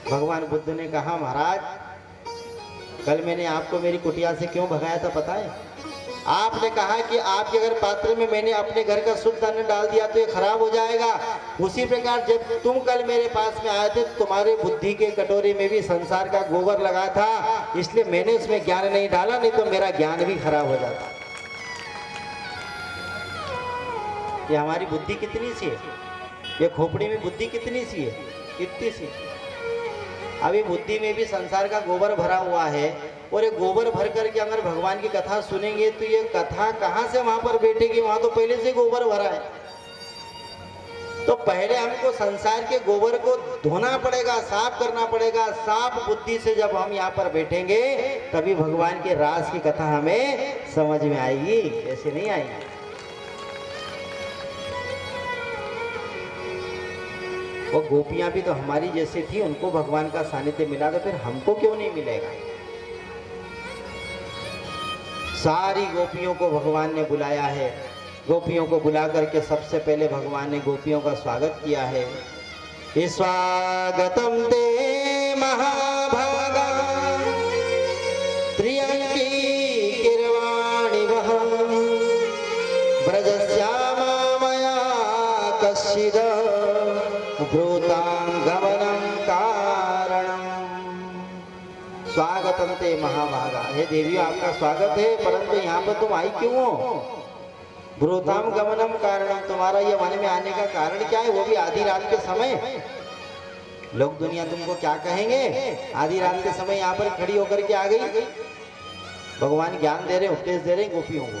भगवान बुद्ध ने कहा, महाराज कल मैंने आपको मेरी कुटिया से क्यों भगाया था पता है? आपने कहा कि आपके अगर पात्र में मैंने अपने घर का शुद्ध अन्न डाल दिया तो ये खराब हो जाएगा। उसी प्रकार जब तुम कल मेरे पास में आए थे तो तुम्हारे बुद्धि के कटोरे में भी संसार का गोबर लगा था, इसलिए मैंने उसमें ज्ञान नहीं डाला, नहीं तो मेरा ज्ञान भी खराब हो जाता। ये हमारी बुद्धि कितनी सी है, ये खोपड़ी में बुद्धि कितनी सी है, कितनी सी। अभी बुद्धि में भी संसार का गोबर भरा हुआ है, और ये गोबर भर करके अगर भगवान की कथा सुनेंगे तो ये कथा कहाँ से वहां पर बैठेगी? वहां तो पहले से गोबर भरा है। तो पहले हमको संसार के गोबर को धोना पड़ेगा, साफ करना पड़ेगा। साफ बुद्धि से जब हम यहाँ पर बैठेंगे तभी भगवान के राज की कथा हमें समझ में आएगी, ऐसे नहीं आएगी। वो गोपियां भी तो हमारी जैसी थी, उनको भगवान का सानिध्य मिला, तो फिर हमको क्यों नहीं मिलेगा? सारी गोपियों को भगवान ने बुलाया है। गोपियों को बुला करके सबसे पहले भगवान ने गोपियों का स्वागत किया है। स्वागतम ते महाभागा त्र्यंकी कीर्वाणि वह ब्रजश्यामा मया कश्चिद ब्रूतां गमनं कारणम्। स्वागतम ते महाभागा, हे देवी आपका स्वागत है, परंतु यहाँ पर तुम आई क्यों हो? ब्रूताम गमनम कारणम, तुम्हारा ये वन में आने का कारण क्या है? वो भी आधी रात के समय। लोग दुनिया तुमको क्या कहेंगे? आधी रात के समय यहाँ पर खड़ी होकर के आ गई। भगवान ज्ञान दे रहे, उपदेश दे रहे गोपियों को।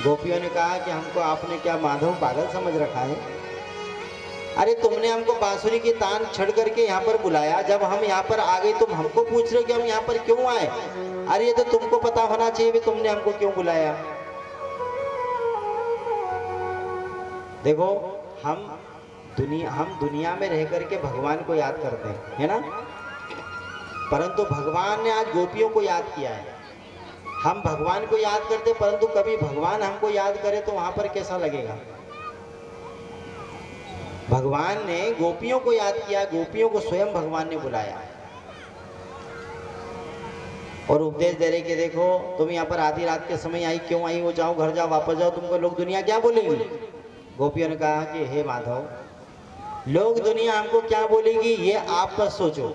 गोपियों ने कहा कि हमको आपने क्या माधव पागल समझ रखा है? अरे तुमने हमको बांसुरी की तान छड़ करके यहाँ पर बुलाया, जब हम यहाँ पर आ गए तुम हमको पूछ रहे हो कि हम यहाँ पर क्यों आए? अरे ये तो तुमको पता होना चाहिए भी तुमने हमको क्यों बुलाया। देखो हम दुनिया में रह करके भगवान को याद करते हैं, है ना? परंतु भगवान ने आज गोपियों को याद किया है। हम भगवान को याद करते, परंतु कभी भगवान हमको याद करे तो वहां पर कैसा लगेगा? भगवान ने गोपियों को याद किया, गोपियों को स्वयं भगवान ने बुलाया और उपदेश दे रहे कि देखो तुम यहाँ पर आधी रात के समय आई, क्यों आई हो? जाओ घर जाओ, वापस जाओ, तुमको लोग दुनिया क्या बोलेंगे? गोपियों ने कहा कि हे माधव, लोग दुनिया हमको क्या बोलेगी ये आप बस सोचो,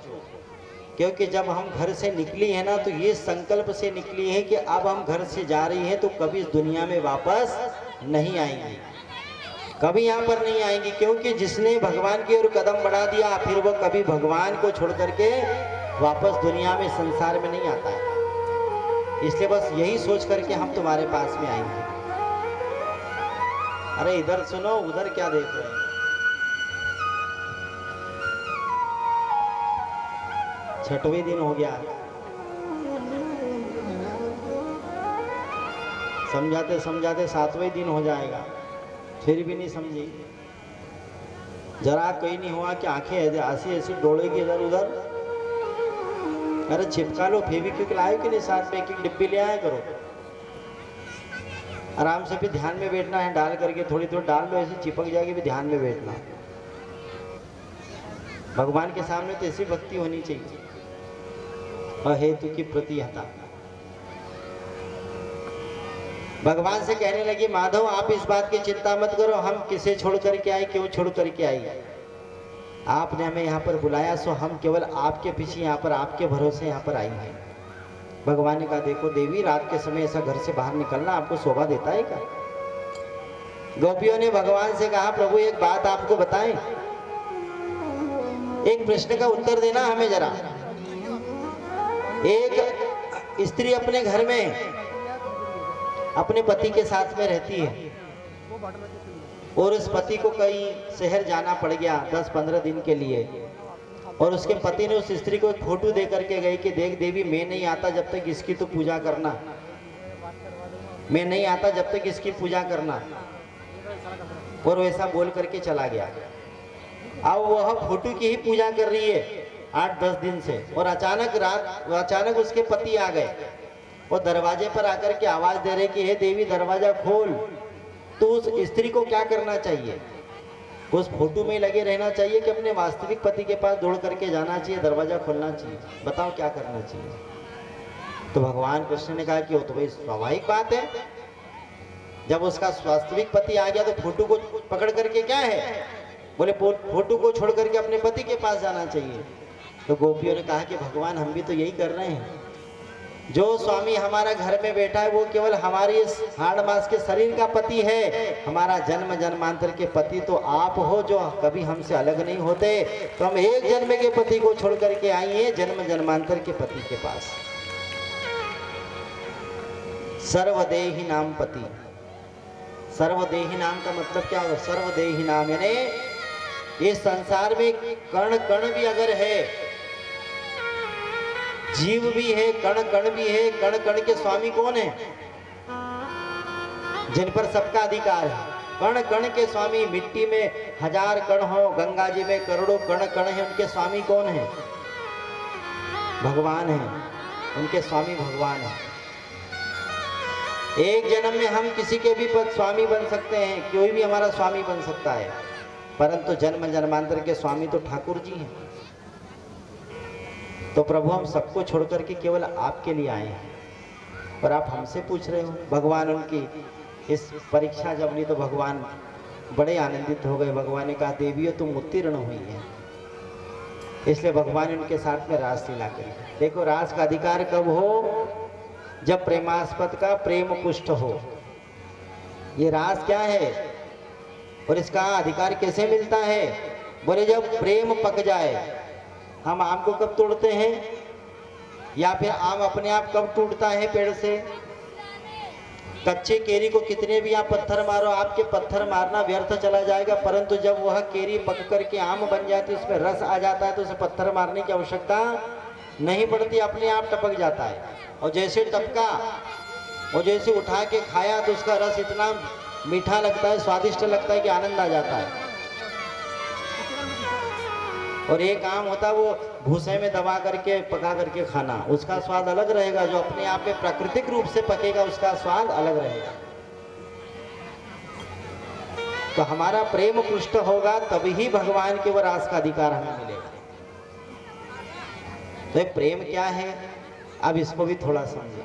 क्योंकि जब हम घर से निकली है ना तो ये संकल्प से निकली है कि अब हम घर से जा रही हैं तो कभी इस दुनिया में वापस नहीं आएंगी, कभी यहाँ पर नहीं आएंगी। क्योंकि जिसने भगवान की ओर कदम बढ़ा दिया फिर वो कभी भगवान को छोड़ करके वापस दुनिया में संसार में नहीं आता है। इसलिए बस यही सोच करके हम तुम्हारे पास में आएंगे। अरे इधर सुनो, उधर क्या देख रहे हैं? छठवें दिन हो गया, समझाते समझाते सातवें दिन हो जाएगा, फिर भी नहीं समझी। जरा कोई नहीं हुआ कि आंखें ऐसी ऐसी डोलेगी इधर उधर। अरे चिपका लो, फेविक्विक लाए कि नहीं साथ में, एक डिब्बी ले आया करो। आराम से भी ध्यान में बैठना है, डाल करके थोड़ी थोड़ी डाल लो, ऐसे चिपक जाएगी, भी ध्यान में बैठना। भगवान के सामने तो ऐसी भक्ति होनी चाहिए, अहेतु की प्रतिहता। भगवान से कहने लगी, माधव आप इस बात की चिंता मत करो, हम किसे छोड़ करके आए, क्यों छोड़ करके आई? आपने हमें यहाँ पर बुलाया, सो हम केवल आपके पीछे यहाँ पर आपके भरोसे यहाँ पर आई हैं। भगवान ने कहा, देखो देवी, रात के समय ऐसा घर से बाहर निकलना आपको शोभा देता है क्या? गोपियों ने भगवान से कहा, प्रभु एक बात आपको बताएं, एक प्रश्न का उत्तर देना हमें जरा। एक स्त्री अपने घर में अपने पति के साथ में रहती है और उस पति को कहीं शहर जाना पड़ गया 10-15 दिन के लिए, और उसके पति ने उस स्त्री को एक फोटो दे करके गई कि देख देवी, मैं नहीं आता जब तक इसकी तो पूजा करना, मैं नहीं आता जब तक इसकी पूजा करना, और वैसा बोल करके चला गया। अब वह फोटो की ही पूजा कर रही है 8-10 दिन से, और अचानक उसके पति आ गए और दरवाजे पर आकर के आवाज दे रहे कि हे देवी दरवाजा खोल। तो उस स्त्री को क्या करना चाहिए? उस फोटो में लगे रहना चाहिए कि अपने वास्तविक पति के पास दौड़ करके जाना चाहिए, दरवाजा खोलना चाहिए? बताओ क्या करना चाहिए? तो भगवान कृष्ण ने कहा कि वो तो भाई स्वाभाविक बात है, जब उसका वास्तविक पति आ गया तो फोटो को पकड़ करके क्या है, बोले फोटो को छोड़ करके अपने पति के पास जाना चाहिए। तो गोपियों ने कहा कि भगवान हम भी तो यही कर रहे हैं, जो स्वामी हमारा घर में बैठा है वो केवल हमारी इस हाड़ मास के शरीर का पति है, हमारा जन्म जन्मांतर के पति तो आप हो जो कभी हमसे अलग नहीं होते। तो हम एक जन्म के पति को छोड़ करके आइए जन्म जन्मांतर के पति के पास। सर्वदेही नाम पति, सर्वदेही नाम का मतलब क्या होगा? सर्वदेही नाम यानी इस संसार में कण कण भी अगर है, जीव भी है, कण कण भी है, कण कण के स्वामी कौन है? जिन पर सबका अधिकार है। कण कण के स्वामी, मिट्टी में 1000 कण हो, गंगा जी में करोड़ों कण कण है, उनके स्वामी कौन है? भगवान है, उनके स्वामी भगवान है। एक जन्म में हम किसी के भी पद स्वामी बन सकते हैं, कोई भी हमारा स्वामी बन सकता है, परंतु जन्म जन्मांतर के स्वामी तो ठाकुर जी हैं। तो प्रभु हम सबको छोड़ करके केवल आपके लिए आए हैं, पर आप हमसे पूछ रहे हो। भगवान उनकी इस परीक्षा जब ली तो भगवान बड़े आनंदित हो गए। भगवान ने कहा देवियों तुम उत्तीर्ण हुई है, इसलिए भगवान उनके साथ में रास लीला करी। देखो रास का अधिकार कब हो? जब प्रेमास्पद का प्रेम पुष्ट हो। ये रास क्या है और इसका अधिकार कैसे मिलता है? बोले जब प्रेम पक जाए। हम आम को कब तोड़ते हैं? या फिर आम अपने आप कब टूटता है पेड़ से? कच्चे केरी को कितने भी आप पत्थर मारो, आपके पत्थर मारना व्यर्थ चला जाएगा, परंतु जब वह केरी पक करके आम बन जाती है, उसमें रस आ जाता है, तो उसे पत्थर मारने की आवश्यकता नहीं पड़ती, अपने आप टपक जाता है। और जैसे टपका और जैसे उठा के खाया तो उसका रस इतना मीठा लगता है, स्वादिष्ट लगता है कि आनंद आ जाता है। और एक आम होता है वो भूसे में दबा करके पका करके खाना, उसका स्वाद अलग रहेगा। जो अपने आप में प्राकृतिक रूप से पकेगा उसका स्वाद अलग रहेगा। तो हमारा प्रेम पुष्ट होगा तभी भगवान के वो रास का अधिकार हमें मिलेगा। तो ये प्रेम क्या है, अब इसको भी थोड़ा समझे।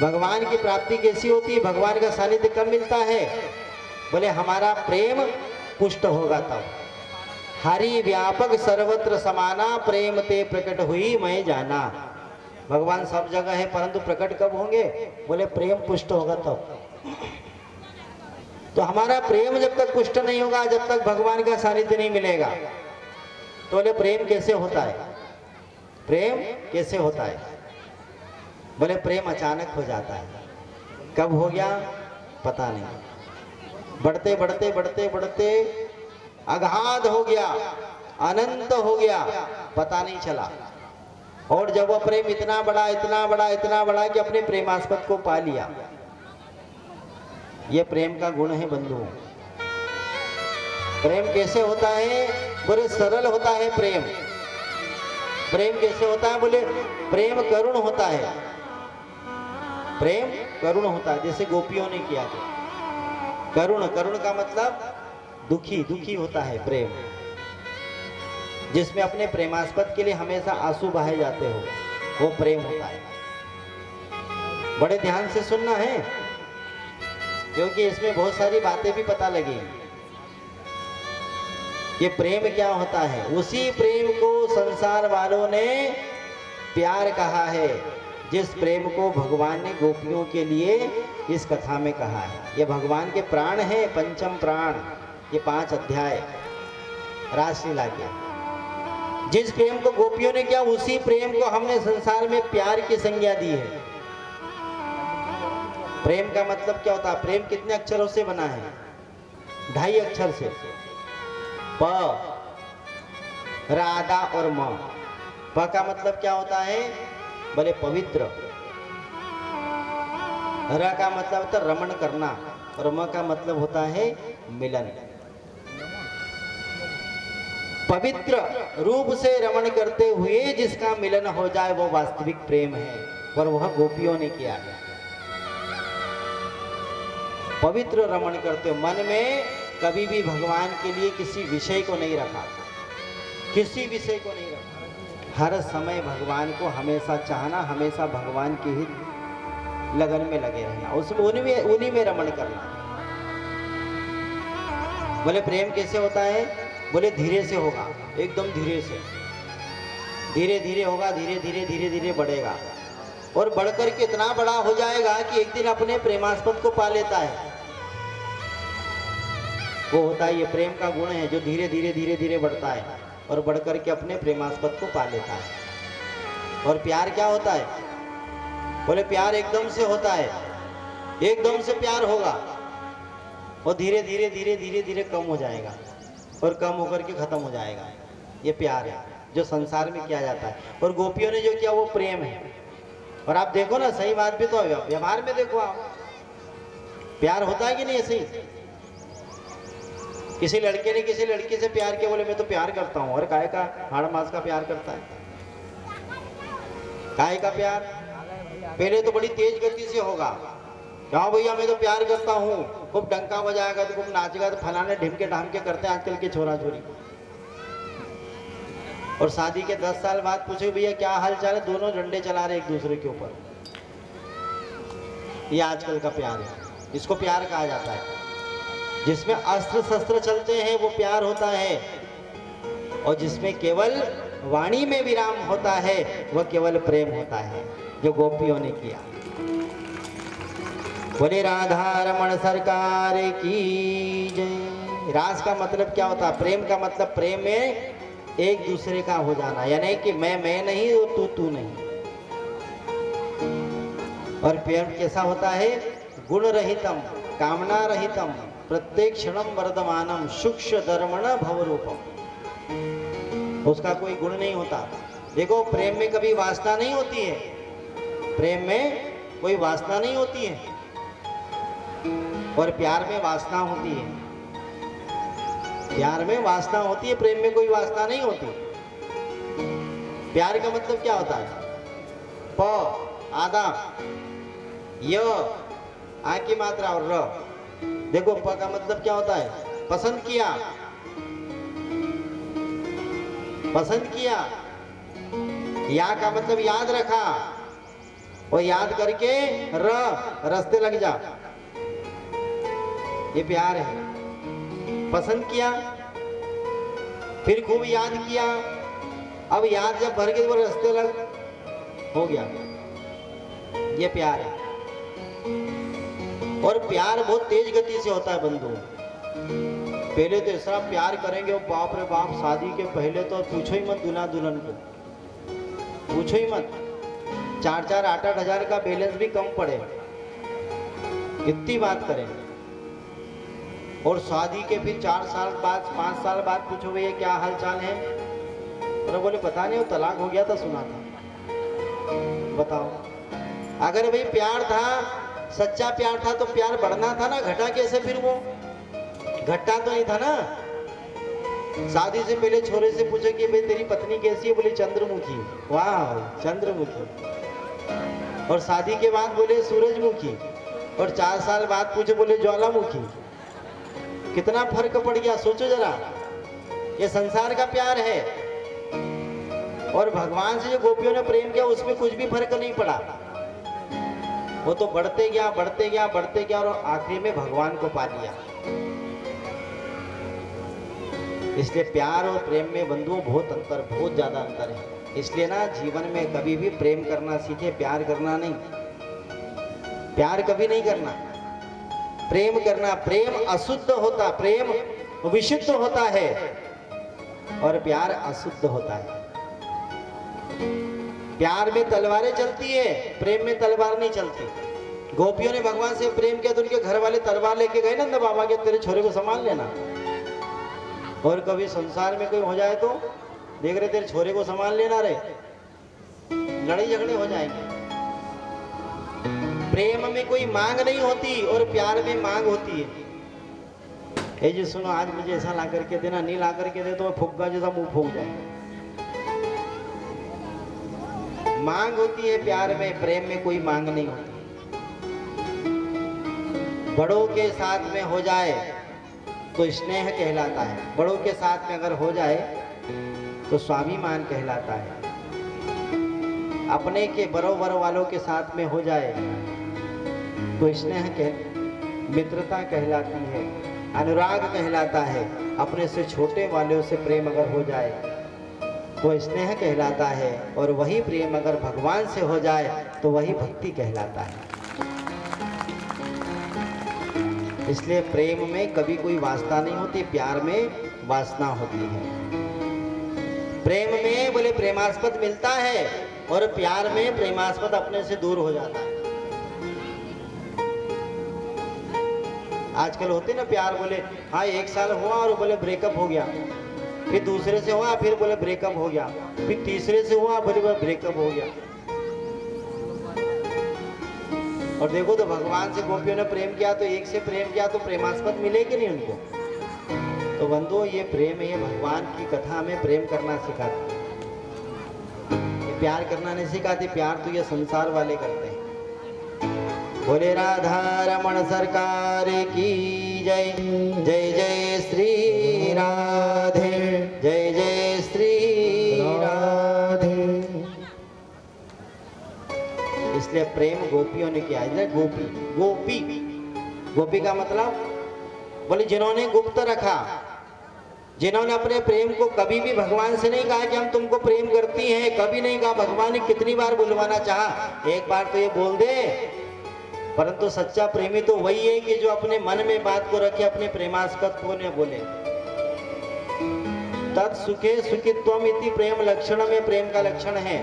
भगवान की प्राप्ति कैसी होती है, भगवान का सानिध्य कब मिलता है? बोले हमारा प्रेम पुष्ट होगा तब। हरि व्यापक सर्वत्र समाना, प्रेम ते प्रकट हुई मैं जाना। भगवान सब जगह है, परंतु प्रकट कब होंगे? बोले प्रेम पुष्ट होगा तब। तो हमारा प्रेम जब तक पुष्ट नहीं होगा, जब तक भगवान का सानिध्य नहीं मिलेगा, तो बोले प्रेम कैसे होता है? प्रेम कैसे होता है? बोले प्रेम अचानक हो जाता है। कब हो गया पता नहीं, बढ़ते बढ़ते बढ़ते बढ़ते अगाध हो गया, अनंत हो गया, पता नहीं चला। और जब वह प्रेम इतना बड़ा इतना बड़ा इतना बड़ा कि अपने प्रेमास्पद को पा लिया, यह प्रेम का गुण है बंधुओं। प्रेम कैसे होता है? बोले सरल होता है प्रेम। प्रेम कैसे होता है? बोले प्रेम करुण होता है। प्रेम करुण होता है, जैसे गोपियों ने किया था। करुण, करुण का मतलब दुखी, दुखी होता है प्रेम, जिसमें अपने प्रेमास्पद के लिए हमेशा आंसू बहाए जाते हो, वो प्रेम होता है। बड़े ध्यान से सुनना है, क्योंकि इसमें बहुत सारी बातें भी पता लगेंगी कि प्रेम क्या होता है। उसी प्रेम को संसार वालों ने प्यार कहा है, जिस प्रेम को भगवान ने गोपियों के लिए इस कथा में कहा है। ये भगवान के प्राण है, पंचम प्राण, ये 5 अध्याय रासलीला के। जिस प्रेम को गोपियों ने किया, उसी प्रेम को हमने संसार में प्यार की संज्ञा दी है। प्रेम का मतलब क्या होता है? प्रेम कितने अक्षरों से बना है? 2.5 अक्षर से, प, राधा और म। प का मतलब क्या होता है? बोले पवित्र। र का मतलब होता है रमण करना, और म का मतलब होता है मिलन। पवित्र रूप से रमण करते हुए जिसका मिलन हो जाए वो वास्तविक प्रेम है, और वह गोपियों ने किया है। पवित्र रमण करते हो, मन में कभी भी भगवान के लिए किसी विषय को नहीं रखा, किसी विषय को नहीं रखा। हर समय भगवान को हमेशा चाहना, हमेशा भगवान की ही लगन में लगे रहना, उसमें उन्हीं में रमण करना। बोले प्रेम कैसे होता है? बोले धीरे से होगा, एकदम धीरे से, धीरे धीरे होगा, धीरे धीरे धीरे धीरे बढ़ेगा और बढ़कर के इतना बड़ा हो जाएगा कि एक दिन अपने प्रेमास्पद को पा लेता है। वो होता है, ये प्रेम का गुण है जो धीरे धीरे धीरे धीरे बढ़ता है और बढ़कर के अपने प्रेमास्पद को पा लेता है। और प्यार क्या होता है? बोले प्यार एकदम से होता है, एकदम से प्यार होगा और धीरे धीरे धीरे धीरे धीरे कम हो जाएगा और कम होकर के खत्म हो जाएगा। ये प्यार है जो संसार में किया जाता है। और गोपियों ने जो किया वो प्रेम है। और आप देखो ना, सही बात भी तो व्यवहार में देखो आप, प्यार होता है कि नहीं ऐसे ही? किसी लड़के ने किसी लड़की से प्यार किया, बोले मैं तो प्यार करता हूँ। और काय का हाड़ मास का प्यार करता है? काय का प्यार? पहले तो बड़ी तेज गति से होगा, क्या भैया मैं तो प्यार करता हूँ, खूब डंका बजाएगा तो खूब नाचेगा तो फलाने ढिमके ढामके करते हैं आजकल के छोरा छोरी। और शादी के 10 साल बाद पूछे भैया क्या हाल चाल है, दोनों डंडे चला रहे एक दूसरे के ऊपर। ये आजकल का प्यार है, इसको प्यार कहा जाता है। जिसमें अस्त्र शस्त्र चलते हैं वो प्यार होता है, और जिसमें केवल वाणी में विराम होता है वह केवल प्रेम होता है, जो गोपियों ने किया। बोले राधा रमण सरकार की जय। रास का मतलब क्या होता है? प्रेम का मतलब प्रेम में एक दूसरे का हो जाना, यानी कि मैं नहीं और तू नहीं। और प्रेम कैसा होता है? गुण रहितम कामना रहितम प्रत्येक क्षणम वर्धमानम सूक्ष्म धर्मण भवरूपम। उसका कोई गुण नहीं होता। देखो प्रेम में कभी वासना नहीं होती है, प्रेम में कोई वासना नहीं होती है, और प्यार में वासना होती है। प्यार में वासना होती है, प्रेम में कोई वासना नहीं होती। प्यार का मतलब क्या होता है? प आधा य आ की मात्रा और र। देखो प का मतलब क्या होता है? पसंद किया, पसंद किया। या का मतलब याद रखा, और याद करके रास्ते लग जा, ये प्यार है। पसंद किया, फिर खूब याद किया, अब याद जब भर के वो रास्ते लग हो गया, ये प्यार है। और प्यार बहुत तेज गति से होता है बंधु। पहले तो ऐसा प्यार करेंगे, बाप रे बाप, शादी के पहले तो पूछो ही मत, दूल्हा दुल्हन को पूछो ही मत। 4-4, 8-8 हजार का बैलेंस भी कम पड़े, इतनी बात करें। और शादी के फिर 4 साल बाद 5 साल बाद पूछो भैया क्या हाल चाल है, और बोले पता नहीं वो तलाक हो गया था, सुना था। बताओ, अगर भाई प्यार था, सच्चा प्यार था तो प्यार बढ़ना था ना, घटा कैसे? फिर वो घटा तो नहीं था ना। शादी से पहले छोरे से पूछे कि भाई तेरी पत्नी कैसी है, बोले चंद्रमुखी। वाह, चंद्रमुखी। और शादी के बाद बोले सूरजमुखी, और 4 साल बाद पूछे बोले ज्वालामुखी। कितना फर्क पड़ गया, सोचो जरा। ये संसार का प्यार है। और भगवान से जो गोपियों ने प्रेम किया उसमें कुछ भी फर्क नहीं पड़ा, वो तो बढ़ते गया बढ़ते गया बढ़ते गया, और आखिरी में भगवान को पा लिया। इसलिए प्यार और प्रेम में बंधुओं बहुत अंतर, बहुत ज्यादा अंतर है। इसलिए ना जीवन में कभी भी प्रेम करना सीखे, प्यार करना नहीं। प्यार कभी नहीं करना, प्रेम करना। प्रेम अशुद्ध होता, प्रेम विशुद्ध होता है, और प्यार अशुद्ध होता है। प्यार में तलवारें चलती है, प्रेम में तलवार नहीं चलती। गोपियों ने भगवान से प्रेम किया तो उनके घर वाले तलवार लेके गए नंद बाबा के, तेरे छोरे को संभाल लेना। और कभी संसार में कोई हो जाए तो देख रहे तेरे छोरे को संभाल लेना रे, लड़ाई झगड़े हो जाएंगे। प्रेम में कोई मांग नहीं होती और प्यार में मांग होती है। ये जी सुनो, आज मुझे ऐसा ला करके देना, नहीं ला करके दे तो फुग्गा जैसा मुंह फूक जाए। मांग होती है प्यार में, प्रेम में कोई मांग नहीं होती। बड़ों के साथ में हो जाए तो स्नेह कहलाता है, बड़ों के साथ में अगर हो जाए तो स्वाभिमान कहलाता है, अपने के बरोबर वालों के साथ में हो जाए तो स्नेह मित्रता कहलाती है, अनुराग कहलाता है। अपने से छोटे वालों से प्रेम अगर हो जाए तो स्नेह कहलाता है, और वही प्रेम अगर भगवान से हो जाए तो वही भक्ति कहलाता है। इसलिए प्रेम में कभी कोई वासना नहीं होती, प्यार में वासना होती है। प्रेम में बोले प्रेमास्पद मिलता है और प्यार में प्रेमास्पद अपने से दूर हो जाता है। आजकल होते ना प्यार, बोले हाँ 1 साल हुआ और बोले ब्रेकअप हो गया, फिर दूसरे से हुआ फिर बोले ब्रेकअप हो गया, फिर तीसरे से हुआ बोले ब्रेकअप हो गया। और देखो तो भगवान से गोपियों ने प्रेम किया तो एक से प्रेम किया तो प्रेमास्पद मिले कि नहीं उनको? तो बंधुओं ये प्रेम है, ये भगवान की कथा हमें प्रेम करना सिखाती है, ये प्यार करना नहीं सिखाती। प्यार तो ये संसार वाले करते हैं। बोले राधा रमण सरकार की जय, जय जय श्री राधे, जय जय श्री राधे। इसलिए प्रेम गोपियों ने किया है। गोपी गोपी गोपी का मतलब बोले जिन्होंने गुप्त रखा, जिन्होंने अपने प्रेम को कभी भी भगवान से नहीं कहा कि हम तुमको प्रेम करती हैं, कभी नहीं कहा। भगवान ने कितनी बार बुलवाना चाहा, एक बार तो ये बोल दे। परंतु सच्चा प्रेमी तो वही है कि जो अपने मन में बात को रखे, अपने प्रेमास्पद को न बोले। तत् सुखे सुखित्वम इति प्रेम लक्षण में प्रेम का लक्षण है,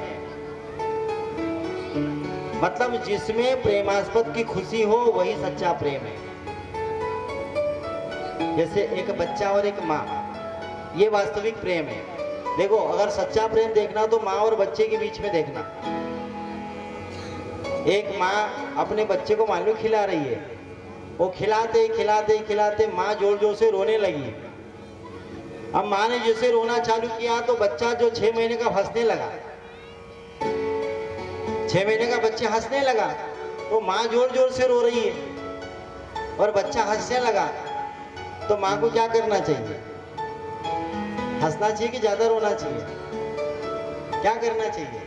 मतलब जिसमें प्रेमास्पद की खुशी हो वही सच्चा प्रेम है। जैसे एक बच्चा और एक माँ, ये वास्तविक प्रेम है। देखो अगर सच्चा प्रेम देखना तो माँ और बच्चे के बीच में देखना। एक माँ अपने बच्चे को मान लो खिला रही है, वो खिलाते खिलाते खिलाते माँ जोर जोर से रोने लगी। अब माँ ने जैसे रोना चालू किया तो बच्चा जो 6 महीने का हंसने लगा, 6 महीने का बच्चा हंसने लगा, तो माँ जोर जोर से रो रही है और बच्चा हंसने लगा, तो माँ को क्या करना चाहिए? हंसना चाहिए कि ज्यादा रोना चाहिए? क्या करना चाहिए?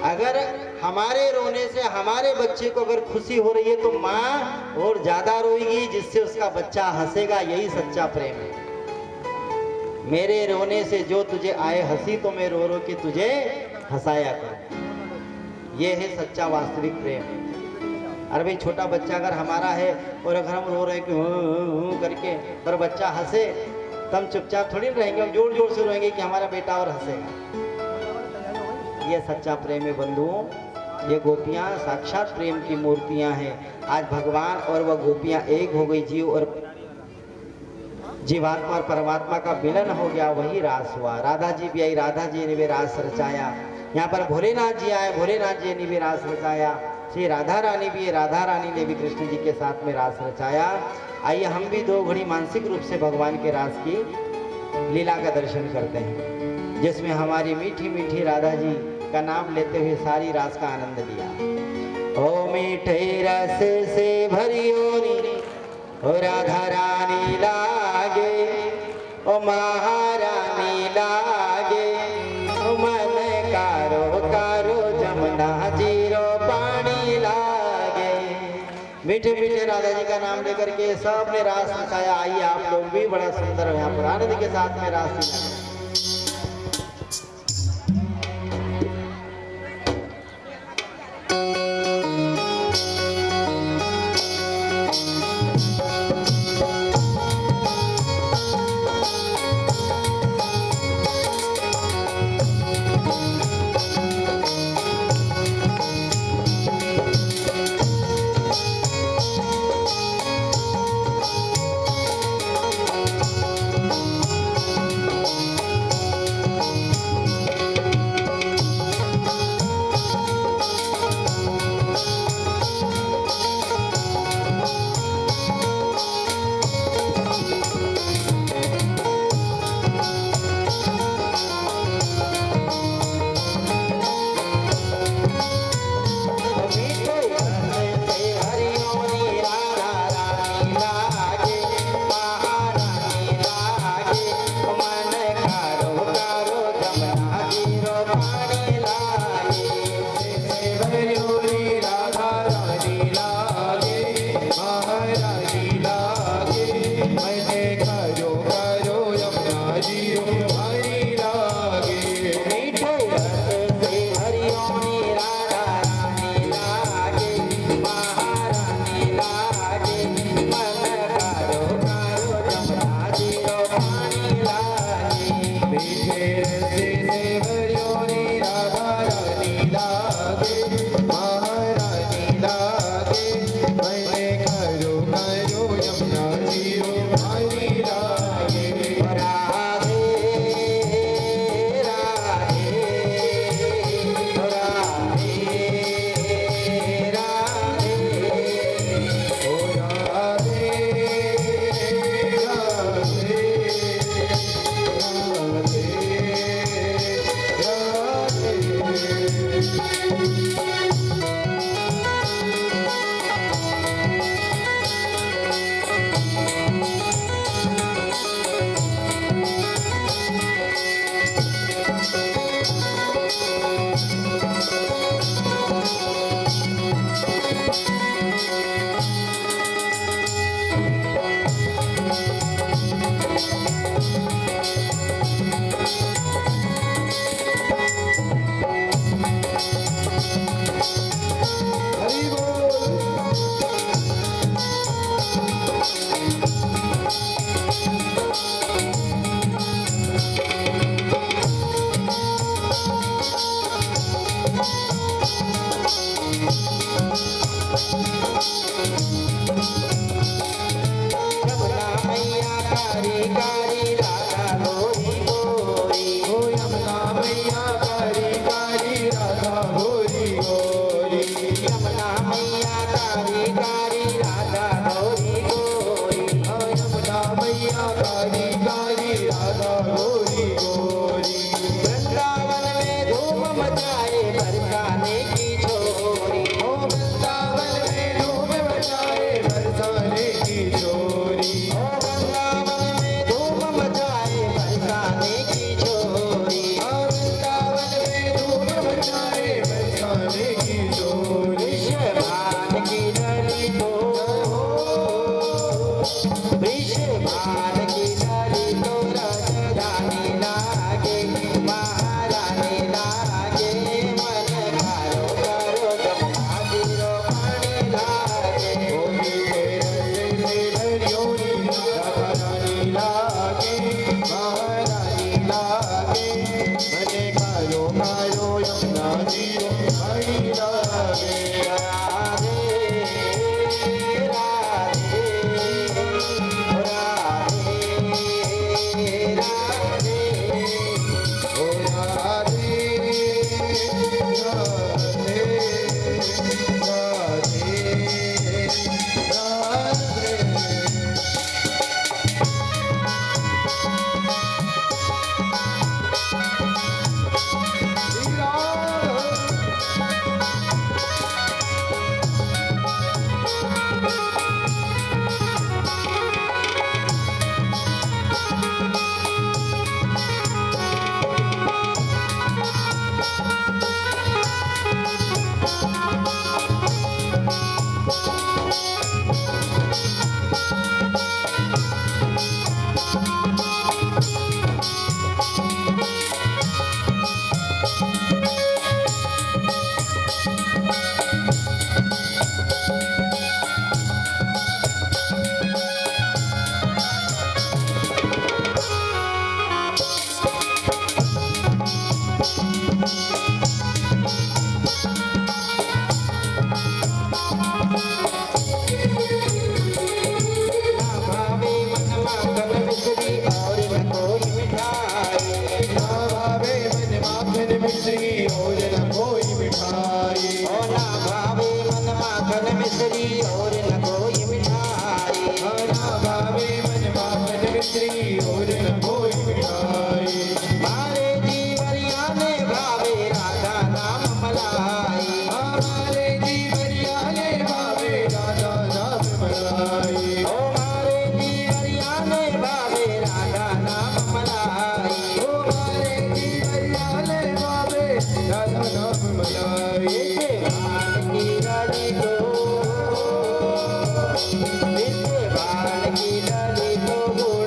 अगर हमारे रोने से हमारे बच्चे को अगर खुशी हो रही है तो माँ और ज्यादा रोएगी, जिससे उसका बच्चा हंसेगा। यही सच्चा प्रेम है। मेरे रोने से जो तुझे आए हंसी, तो मैं रो रो के तुझे हंसाया करूं। ये है सच्चा वास्तविक प्रेम। अरे भाई छोटा बच्चा अगर हमारा है और अगर हम रो रहे कि करके, पर बच्चा हंसे तो हम चुपचाप थोड़ी रहेंगे, हम जोर जोर से रोएंगे कि हमारा बेटा और हंसेगा। ये सच्चा प्रेम है बंधुओं। ये गोपियां साक्षात प्रेम की मूर्तियां हैं। आज भगवान और वह गोपियां एक हो गई। जीव और जीवात्मा और परमात्मा का मिलन हो गया, वही रास हुआ। राधा जी भी आई, राधा जी ने भी रास रचाया। यहाँ पर भोलेनाथ जी आए, भोलेनाथ जी ने भी रास रचाया। श्री राधा रानी भी है, राधा रानी ने भी कृष्ण जी के साथ में रास रचाया। आइए हम भी 2 घड़ी मानसिक रूप से भगवान के रास की लीला का दर्शन करते हैं, जिसमें हमारी मीठी मीठी राधा जी का नाम लेते हुए सारी रास का आनंद लिया। ओ मीठे रस से भरियोनी ओ राधा रानी लागे, ओ महारानी लागे, ओ मन कारो कारो जमुना जीरो पानी लागे। मीठे मीठे राधा जी का नाम लेकर के सबने रास रचाया। आइए आप लोग भी बड़ा सुंदर यहाँ पर आनंद के साथ में रास रचाया। खारो खारो यमुना जी भारी लागे। मीठे रस से हरियों राधा रानी लागे, महारानी लागे, मन कारो कारो जमुना जी पानी लागे। मीठे रसे से हरियों राधा रानी लागे, महारानी लागे, मैंने खारो खारो यमुना जी भारी लागे। राधे राधे राधे राधे। ओ राधे राधे हरि बोल। यमुना मैया कारी कारी राधा गोरी गोरी। ओ यमुना मैया कारी कारी राधा गोरी गोरी। यमुना मैया कारी कारी राधा गोरी गोरी। ओ यमुना मैया कारी कारी राधा गोरी गोरी। वृंदावन में धूम मचाए बरसाने की छोरी। ओ वृंदावन में धूम मचाए बरसाने की चोरी। ओ वृंदावन में धूम मचाए बरसाने की छोरी। ओ वृंदावन में धूम मचाए बरसाने की चोरी। विश्वभान की डली तो विश्वभान की डली तो राजधानी लागे, महारानी लागे, मन कारो कारो जमुना जीरो पानी लागे। ओ मीठे रसे से हरियों राधा रानी लागे, महारानी लागे, मने खारो खारो यमुना जी भारी लागे। राधे राधे राधे राधे। ओ राधे राधे राधे राधे। श्री राम। की डाली तो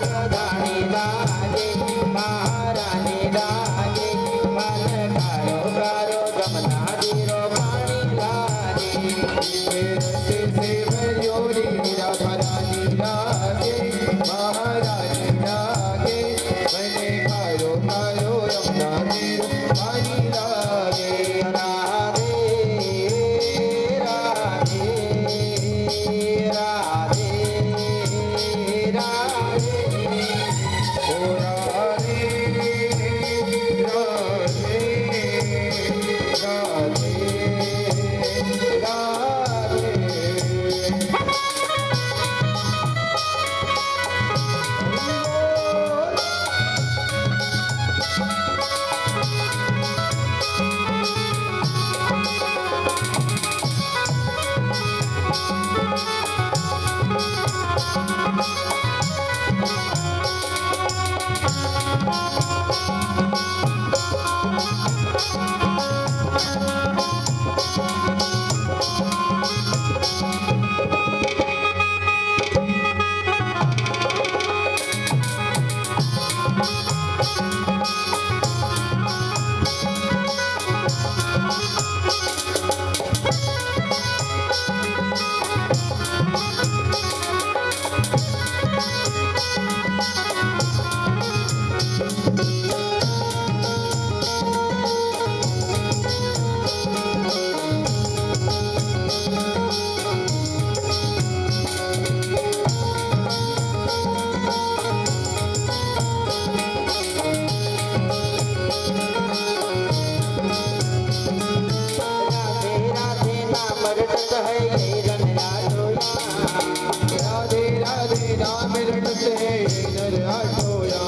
नर आठोया।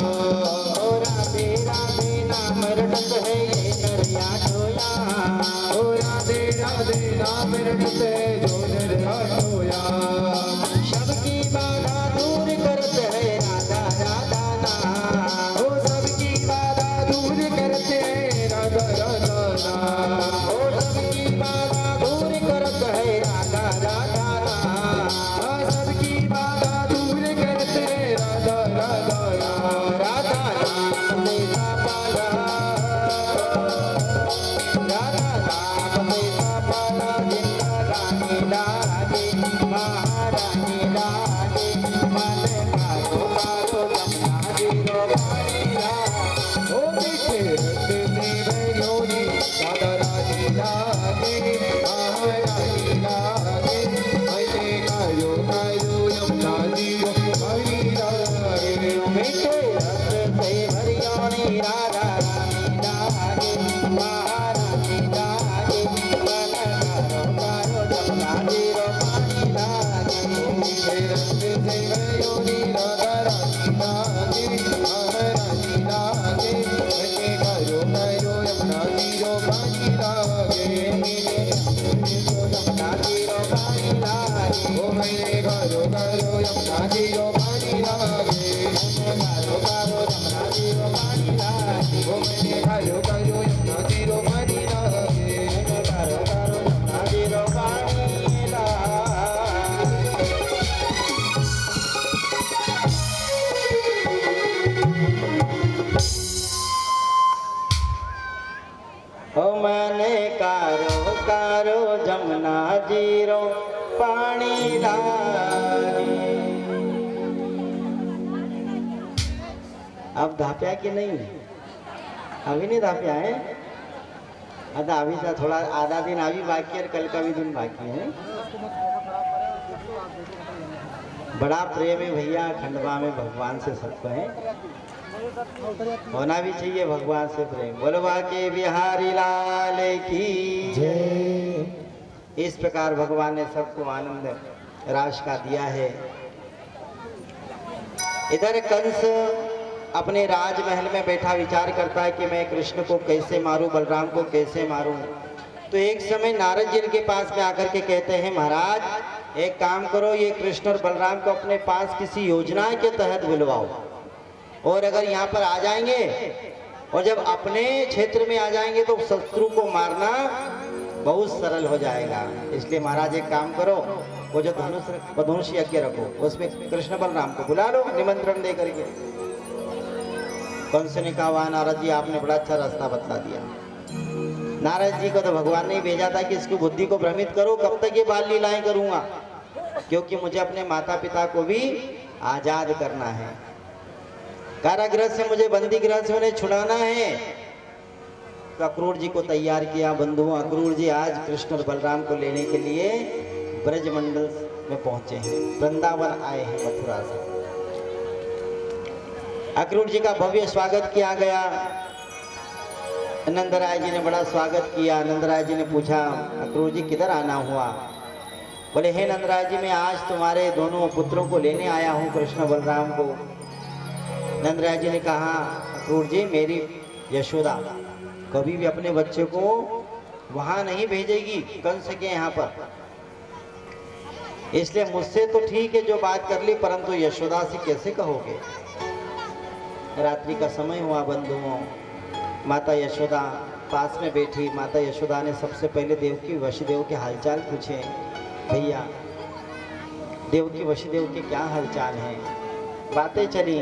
ओ राधे राधे नाम रटत है ये नर आठोया। ओ राधे राधे नाम रटत है जो नर आठोया। सबकी बाधा दूर करत है राधा राधा नाम। ओ सबकी बाधा दूर करते हैं राधा राधा नाम। ओ सबकी बाधा दूर करत है राधा राधा नाम। सबकी बाधा दूर करते हैं राधा राधा नाम। राधा नाम देता पाला, राधा नाम देता पाला, जिंदगानी लागे महारानी लागे। मन कारो कारो जमुना जीरो पानी लागे। ओ मीठे रंग से भयोरी राधा रानी लागे महारानी लागे। मैंने कायो कायो यमुना जीरो पानी लागे। मीठे रस से हरियाणी राधा रानी लागे महारानी लागे। मन कारो कारो जमुना जीरो पानी लागे। मीठे रंग से भयोरी राधा रानी लागे महारानी लागे। मैंने कायो कायो यमुना जीरो पानी लागे। जमुना जीरो पानी लागे। ओ मैंने कायो कायो यमुना जीरो पानी लागे। कारो कारो जमुना जीरो पानी लागे। ओ मैंने कायो कायो यमुना जीरो पानी लागे। कारो कारो जमुना जीरो पानी लागे। ओ मैंने कारो कारो जमुना जीरो पानी लागे। अब धाप्या कि नहीं? अभी नहीं धाप्या है? अदा अभी तो थोड़ा आधा दिन अभी बाकी है और कल का भी दिन बाकी है। बड़ा प्रेम है भैया खंडवा में भगवान से सबको है, होना भी चाहिए भगवान से प्रेम। बोलवा के बिहारी लाल की जय। इस प्रकार भगवान ने सबको आनंद राश का दिया है। इधर कंस अपने राजमहल में बैठा विचार करता है कि मैं कृष्ण को कैसे मारूं, बलराम को कैसे मारूं। तो एक समय नारद जी के पास में आकर के कहते हैं महाराज एक काम करो, ये कृष्ण और बलराम को अपने पास किसी योजना के तहत बुलवाओ, और अगर यहाँ पर आ जाएंगे और जब अपने क्षेत्र में आ जाएंगे तो शत्रु को मारना बहुत सरल हो जाएगा। इसलिए महाराज एक काम करो, वो जो धनुष यज्ञ रखो उसमें कृष्ण बलराम को बुला लो निमंत्रण दे करके। कंस ने कहा वाह नारद जी आपने बड़ा अच्छा रास्ता बतला दिया। नारद जी को तो भगवान ने भेजा था कि इसकी बुद्धि को भ्रमित करो, कब तक ये बाल लीलाएं करूंगा, क्योंकि मुझे अपने माता पिता को भी आजाद करना है, कारागृह से मुझे बंदी गृह से उन्हें छुड़ाना है। तो अक्रूर जी को तैयार किया। बंधुओं अक्रूर जी आज कृष्ण और बलराम को लेने के लिए ब्रजमंडल में पहुंचे हैं, वृंदावन आए हैं मथुरा से। अक्रूर जी का भव्य स्वागत किया गया। नंदराय जी ने बड़ा स्वागत किया। नंदराय जी ने पूछा अक्रूर जी किधर आना हुआ? बोले हे नंदराय जी मैं आज तुम्हारे दोनों पुत्रों को लेने आया हूँ, कृष्ण बलराम को। नंदराय जी ने कहा अक्रूर जी मेरी यशोदा कभी भी अपने बच्चे को वहां नहीं भेजेगी कंस के यहाँ पर, इसलिए मुझसे तो ठीक है जो बात कर ली, परंतु यशोदा से कैसे कहोगे? रात्रि का समय हुआ बंधुओं, माता यशोदा पास में बैठी। माता यशोदा ने सबसे पहले देवकी वसुदेव के हालचाल पूछे। भैया देवकी वसुदेव के क्या हालचाल हैं? बातें चली।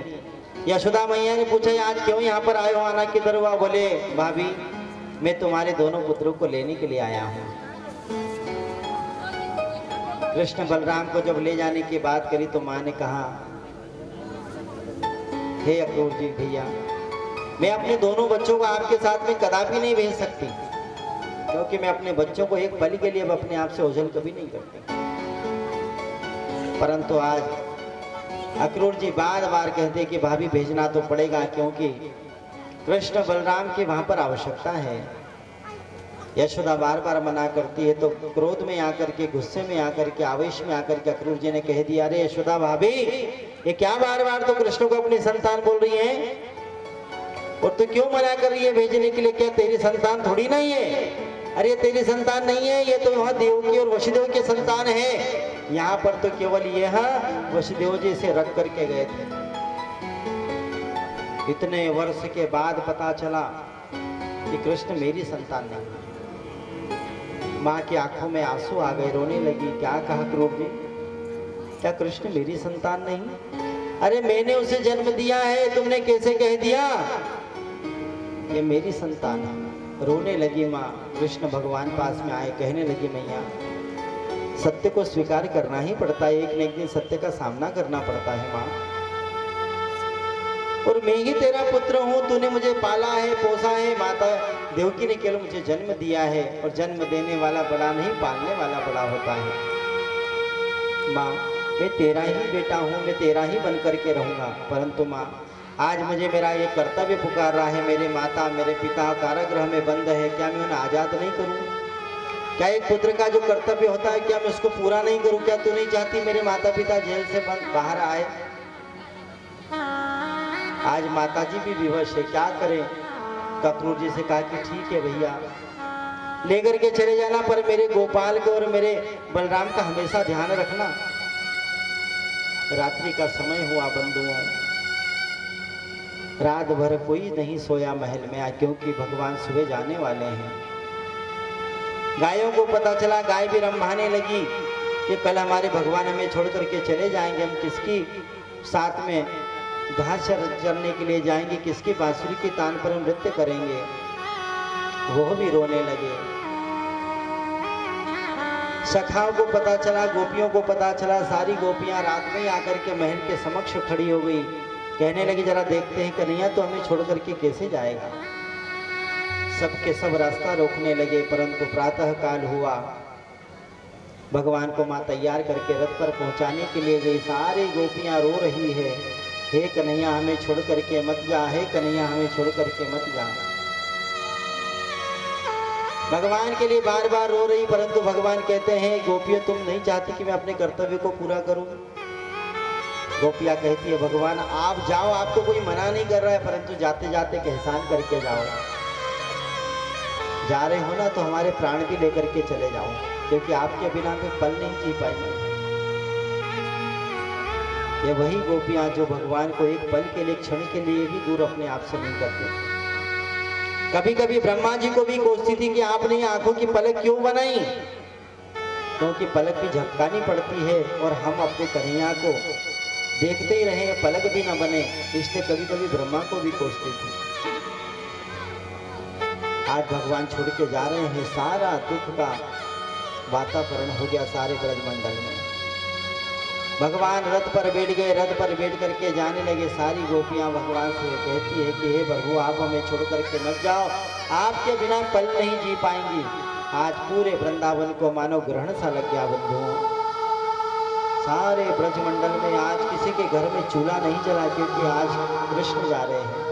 यशोदा मैया ने पूछा आज क्यों यहाँ पर आए हो, आना किधर हुआ? बोले भाभी मैं तुम्हारे दोनों पुत्रों को लेने के लिए आया हूँ। कृष्ण बलराम को जब ले जाने की बात करी तो माँ ने कहा हे अक्रूर जी भैया मैं अपने दोनों बच्चों को आपके साथ में कदापि नहीं भेज सकती, क्योंकि मैं अपने बच्चों को एक पल के लिए अपने आप से ओझल कभी नहीं करती। परंतु आज अक्रूर जी बार बार कहते कि भाभी भेजना तो पड़ेगा, क्योंकि कृष्ण बलराम की वहां पर आवश्यकता है। यशोदा बार बार मना करती है तो क्रोध में आकर के, गुस्से में आकर के, आवेश में आकर के अक्रूर जी ने कह दिया अरे यशोदा भाभी ये क्या बार बार तो कृष्ण को अपनी संतान बोल रही है? और तो क्यों मना कर रही है भेजने के लिए? क्या तेरी संतान थोड़ी नहीं है? अरे तेरी संतान नहीं है, ये तो वहां देवकी और वसुदेव की संतान है। यहाँ पर तो केवल यह वसुदेव जी से रख करके गए थे। इतने वर्ष के बाद पता चला कि कृष्ण मेरी संतान नहीं। माँ की आंखों में आंसू आ गए, रोने लगी। क्या कहा क्रूर जी? क्या कृष्ण मेरी संतान नहीं? अरे मैंने उसे जन्म दिया है, तुमने कैसे कह दिया ये मेरी संतान है? रोने लगी माँ। कृष्ण भगवान पास में आए, कहने लगी मैया सत्य को स्वीकार करना ही पड़ता है, एक न एक दिन सत्य का सामना करना पड़ता है माँ। और मैं ही तेरा पुत्र हूँ, तूने मुझे पाला है, पोसा है। माता देवकी ने केवल मुझे जन्म दिया है, और जन्म देने वाला बड़ा नहीं, पालने वाला बड़ा होता है। माँ मैं तेरा ही बेटा हूँ, मैं तेरा ही बन करके रहूँगा। परंतु माँ आज मुझे मेरा ये कर्तव्य पुकार रहा है, मेरे माता मेरे पिता कारागृह में बंद है, क्या मैं उन्हें आज़ाद नहीं करूँ? क्या एक पुत्र का जो कर्तव्य होता है, क्या मैं उसको पूरा नहीं करूँ? क्या तू नहीं चाहती मेरे माता पिता जेल से बाहर आए? आज माताजी भी विवश है, क्या करें? कक्रूर जी से कहा कि ठीक है भैया, लेकर के चले जाना, पर मेरे गोपाल को और मेरे बलराम का हमेशा ध्यान रखना। रात्रि का समय हुआ बंधुओं, रात भर कोई नहीं सोया महल में, आज क्योंकि भगवान सुबह जाने वाले हैं। गायों को पता चला, गाय भी रंभाने लगी कि कल हमारे भगवान हमें छोड़ करके चले जाएंगे, हम किसकी साथ में घास चरने के लिए जाएंगे, किसकी बांसुरी की तान पर हम नृत्य करेंगे। वो भी रोने लगे। सखाओं को पता चला, गोपियों को पता चला, सारी गोपियां रात में आकर के महल के समक्ष खड़ी हो गई। कहने लगी जरा देखते हैं कन्हैया तो हमें छोड़ करके कैसे जाएगा। सबके सब रास्ता रोकने लगे, परंतु प्रातः काल हुआ, भगवान को माँ तैयार करके रथ पर पहुंचाने के लिए गई। सारी गोपियां रो रही है, हे कन्हैया हमें छोड़ करके मत जा, हे कन्हैया हमें छोड़ करके मत जा। भगवान के लिए बार बार रो रही, परंतु भगवान कहते हैं गोपियों तुम नहीं चाहती कि मैं अपने कर्तव्य को पूरा करूं? गोपिया कहती है भगवान आप जाओ, आपको कोई मना नहीं कर रहा है, परंतु जाते जाते एहसान करके जाओ। जा रहे हो ना तो हमारे प्राण भी लेकर के चले जाओ, क्योंकि आपके बिना मैं पल नहीं जी पाएंगे। ये वही गोपियां जो भगवान को एक पल के लिए, क्षण के लिए भी दूर अपने आप से नहीं करते। कभी कभी ब्रह्मा जी को भी कोसती थी कि आपने आंखों की पलक क्यों बनाई, क्योंकि पलक भी झपकानी पड़ती है और हम अपने कन्हैया को देखते ही रहे, पलक भी न बने, इसलिए कभी कभी ब्रह्मा को भी कोसती थी। आज भगवान छोड़ के जा रहे हैं, सारा दुख का वातावरण हो गया सारे ब्रजमंडल में। भगवान रथ पर बैठ गए, रथ पर बैठ करके जाने लगे। सारी गोपियां भगवान से कहती है कि हे प्रभु आप हमें छोड़ करके मत जाओ, आपके बिना पल नहीं जी पाएंगी। आज पूरे वृंदावन को मानो ग्रहण सा लग गया बंधुओं। सारे ब्रजमंडल में आज किसी के घर में चूल्हा नहीं जला, क्योंकि आज कृष्ण जा रहे हैं।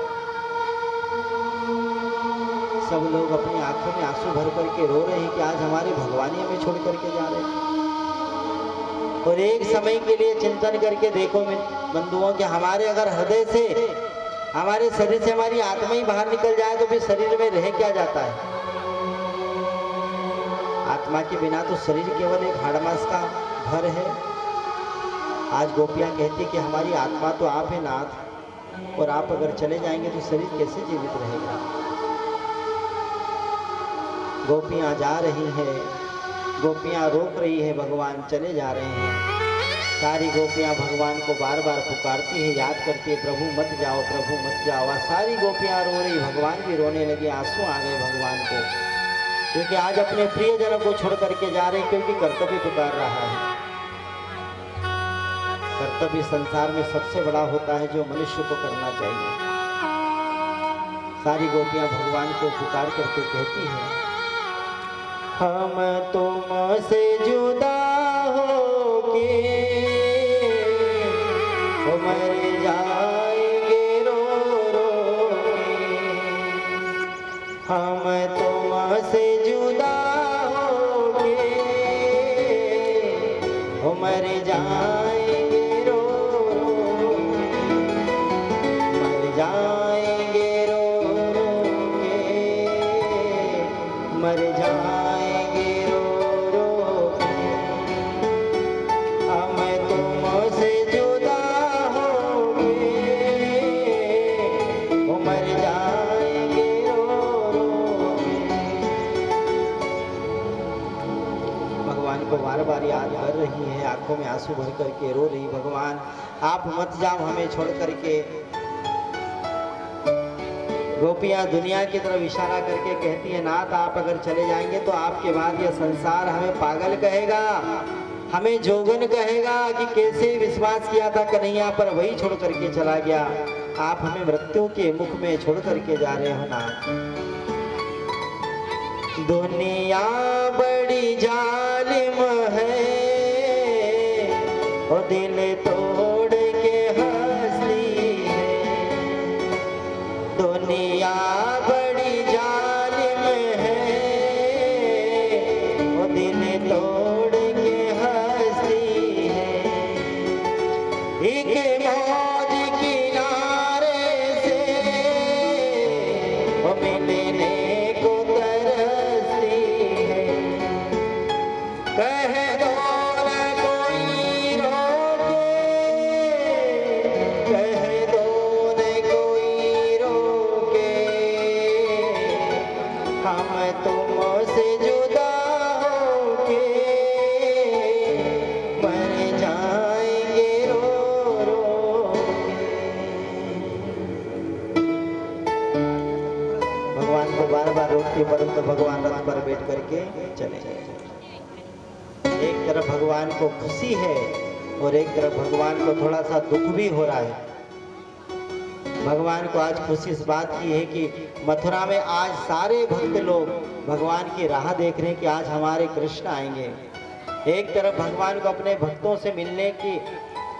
सब लोग अपनी आंखों में आंसू भर करके रो रहे हैं कि आज हमारे भगवान ही हमें छोड़ करके जा रहे हैं। और एक समय के लिए चिंतन करके देखो बंधुओं कि हमारे अगर हृदय से, हमारे शरीर से हमारी आत्मा ही बाहर निकल जाए तो फिर शरीर में रह क्या जाता है? आत्मा के बिना तो शरीर केवल एक हाड़ मांस का घर है। आज गोपियां कहती कि हमारी आत्मा तो आप है नाथ, और आप अगर चले जाएंगे तो शरीर कैसे जीवित रहेगा? गोपियां जा रही हैं, गोपियां रोक रही है, भगवान चले जा रहे हैं। सारी गोपियां भगवान को बार बार पुकारती है, याद करती है प्रभु मत जाओ, प्रभु मत जाओ। आज सारी गोपियां रो रही, भगवान भी रोने लगे, आंसू आ गए भगवान को, क्योंकि आज अपने प्रियजनों को छोड़ करके जा रहे हैं, क्योंकि कर्तव्य पुकार रहा है। कर्तव्य संसार में सबसे बड़ा होता है जो मनुष्य को करना चाहिए। सारी गोपियां भगवान को पुकार करके कहती हैं हम तुमसे जुदा होके मर जाएंगे रो रो के, हम तुमसे जुदा होके मर जाएंगे रो रो रही है, आंखों में आंसू भर करके रो रही, भगवान आप मत जाओ हमें छोड़ करके। गोपियां दुनिया की तरफ इशारा करके कहती है, नाथ आप अगर चले जाएंगे तो आपके बाद यह संसार हमें पागल कहेगा, हमें जोगन कहेगा कि कैसे विश्वास किया था कन्हैया पर, वही छोड़ करके चला गया। आप हमें मृत्यु के मुख में छोड़ करके जा रहे हो नाथ। दुनिया बड़ी जालिम है, और दिल तोड़ के हंसती है। दुनिया बड़ी जालिम है, और दिल तोड़ के हंसती है। एक मौज किनारे से वो मिलने को तरसती है। कह दो न कोई रोके, कह दो न कोई रोके, हम तुमसे जुदा होके मर जाएंगे रो रो के। भगवान को बार बार रोकती, परंतु भगवान रथ पर बैठ करके चले गए। एक तरफ भगवान को खुशी है और एक तरफ भगवान को थोड़ा सा दुख भी हो रहा है। भगवान को आज खुशी इस बात की है कि मथुरा में आज सारे भक्त लोग भगवान की राह देख रहे हैं कि आज हमारे कृष्ण आएंगे। एक तरफ भगवान को अपने भक्तों से मिलने की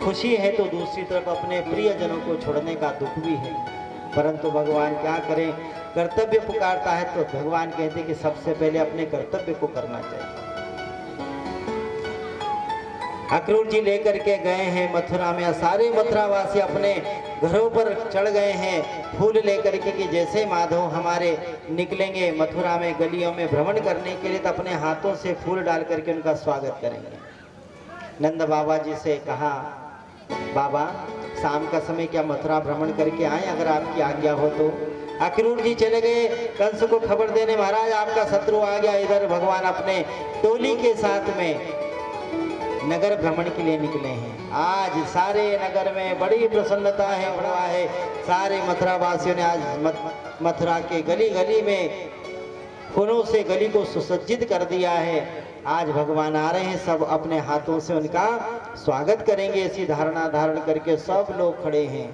खुशी है, तो दूसरी तरफ अपने प्रियजनों को छोड़ने का दुख भी है। परंतु भगवान क्या करें, कर्तव्य पुकारता है तो भगवान कहते हैं कि सबसे पहले अपने कर्तव्य को करना चाहिए। अक्रूर जी लेकर के गए हैं मथुरा में, सारे मथुरावासी अपने घरों पर चढ़ गए हैं फूल लेकर के कि जैसे माधव हमारे निकलेंगे मथुरा में गलियों में भ्रमण करने के लिए, तो अपने हाथों से फूल डाल करके उनका स्वागत करेंगे। नंद बाबा जी से कहा, बाबा शाम का समय क्या मथुरा भ्रमण करके आए, अगर आपकी आज्ञा हो तो। अक्रूर जी चले गए कंस को खबर देने, महाराज आपका शत्रु आ गया। इधर भगवान अपने टोली के साथ में नगर भ्रमण के लिए निकले हैं। आज सारे नगर में बड़ी प्रसन्नता है, बड़ा है। सारे मथुरा वासियों ने आज मथुरा के गली गली में फूलों से गली को सुसज्जित कर दिया है। आज भगवान आ रहे हैं, सब अपने हाथों से उनका स्वागत करेंगे। ऐसी धारणा धारण करके सब लोग खड़े हैं।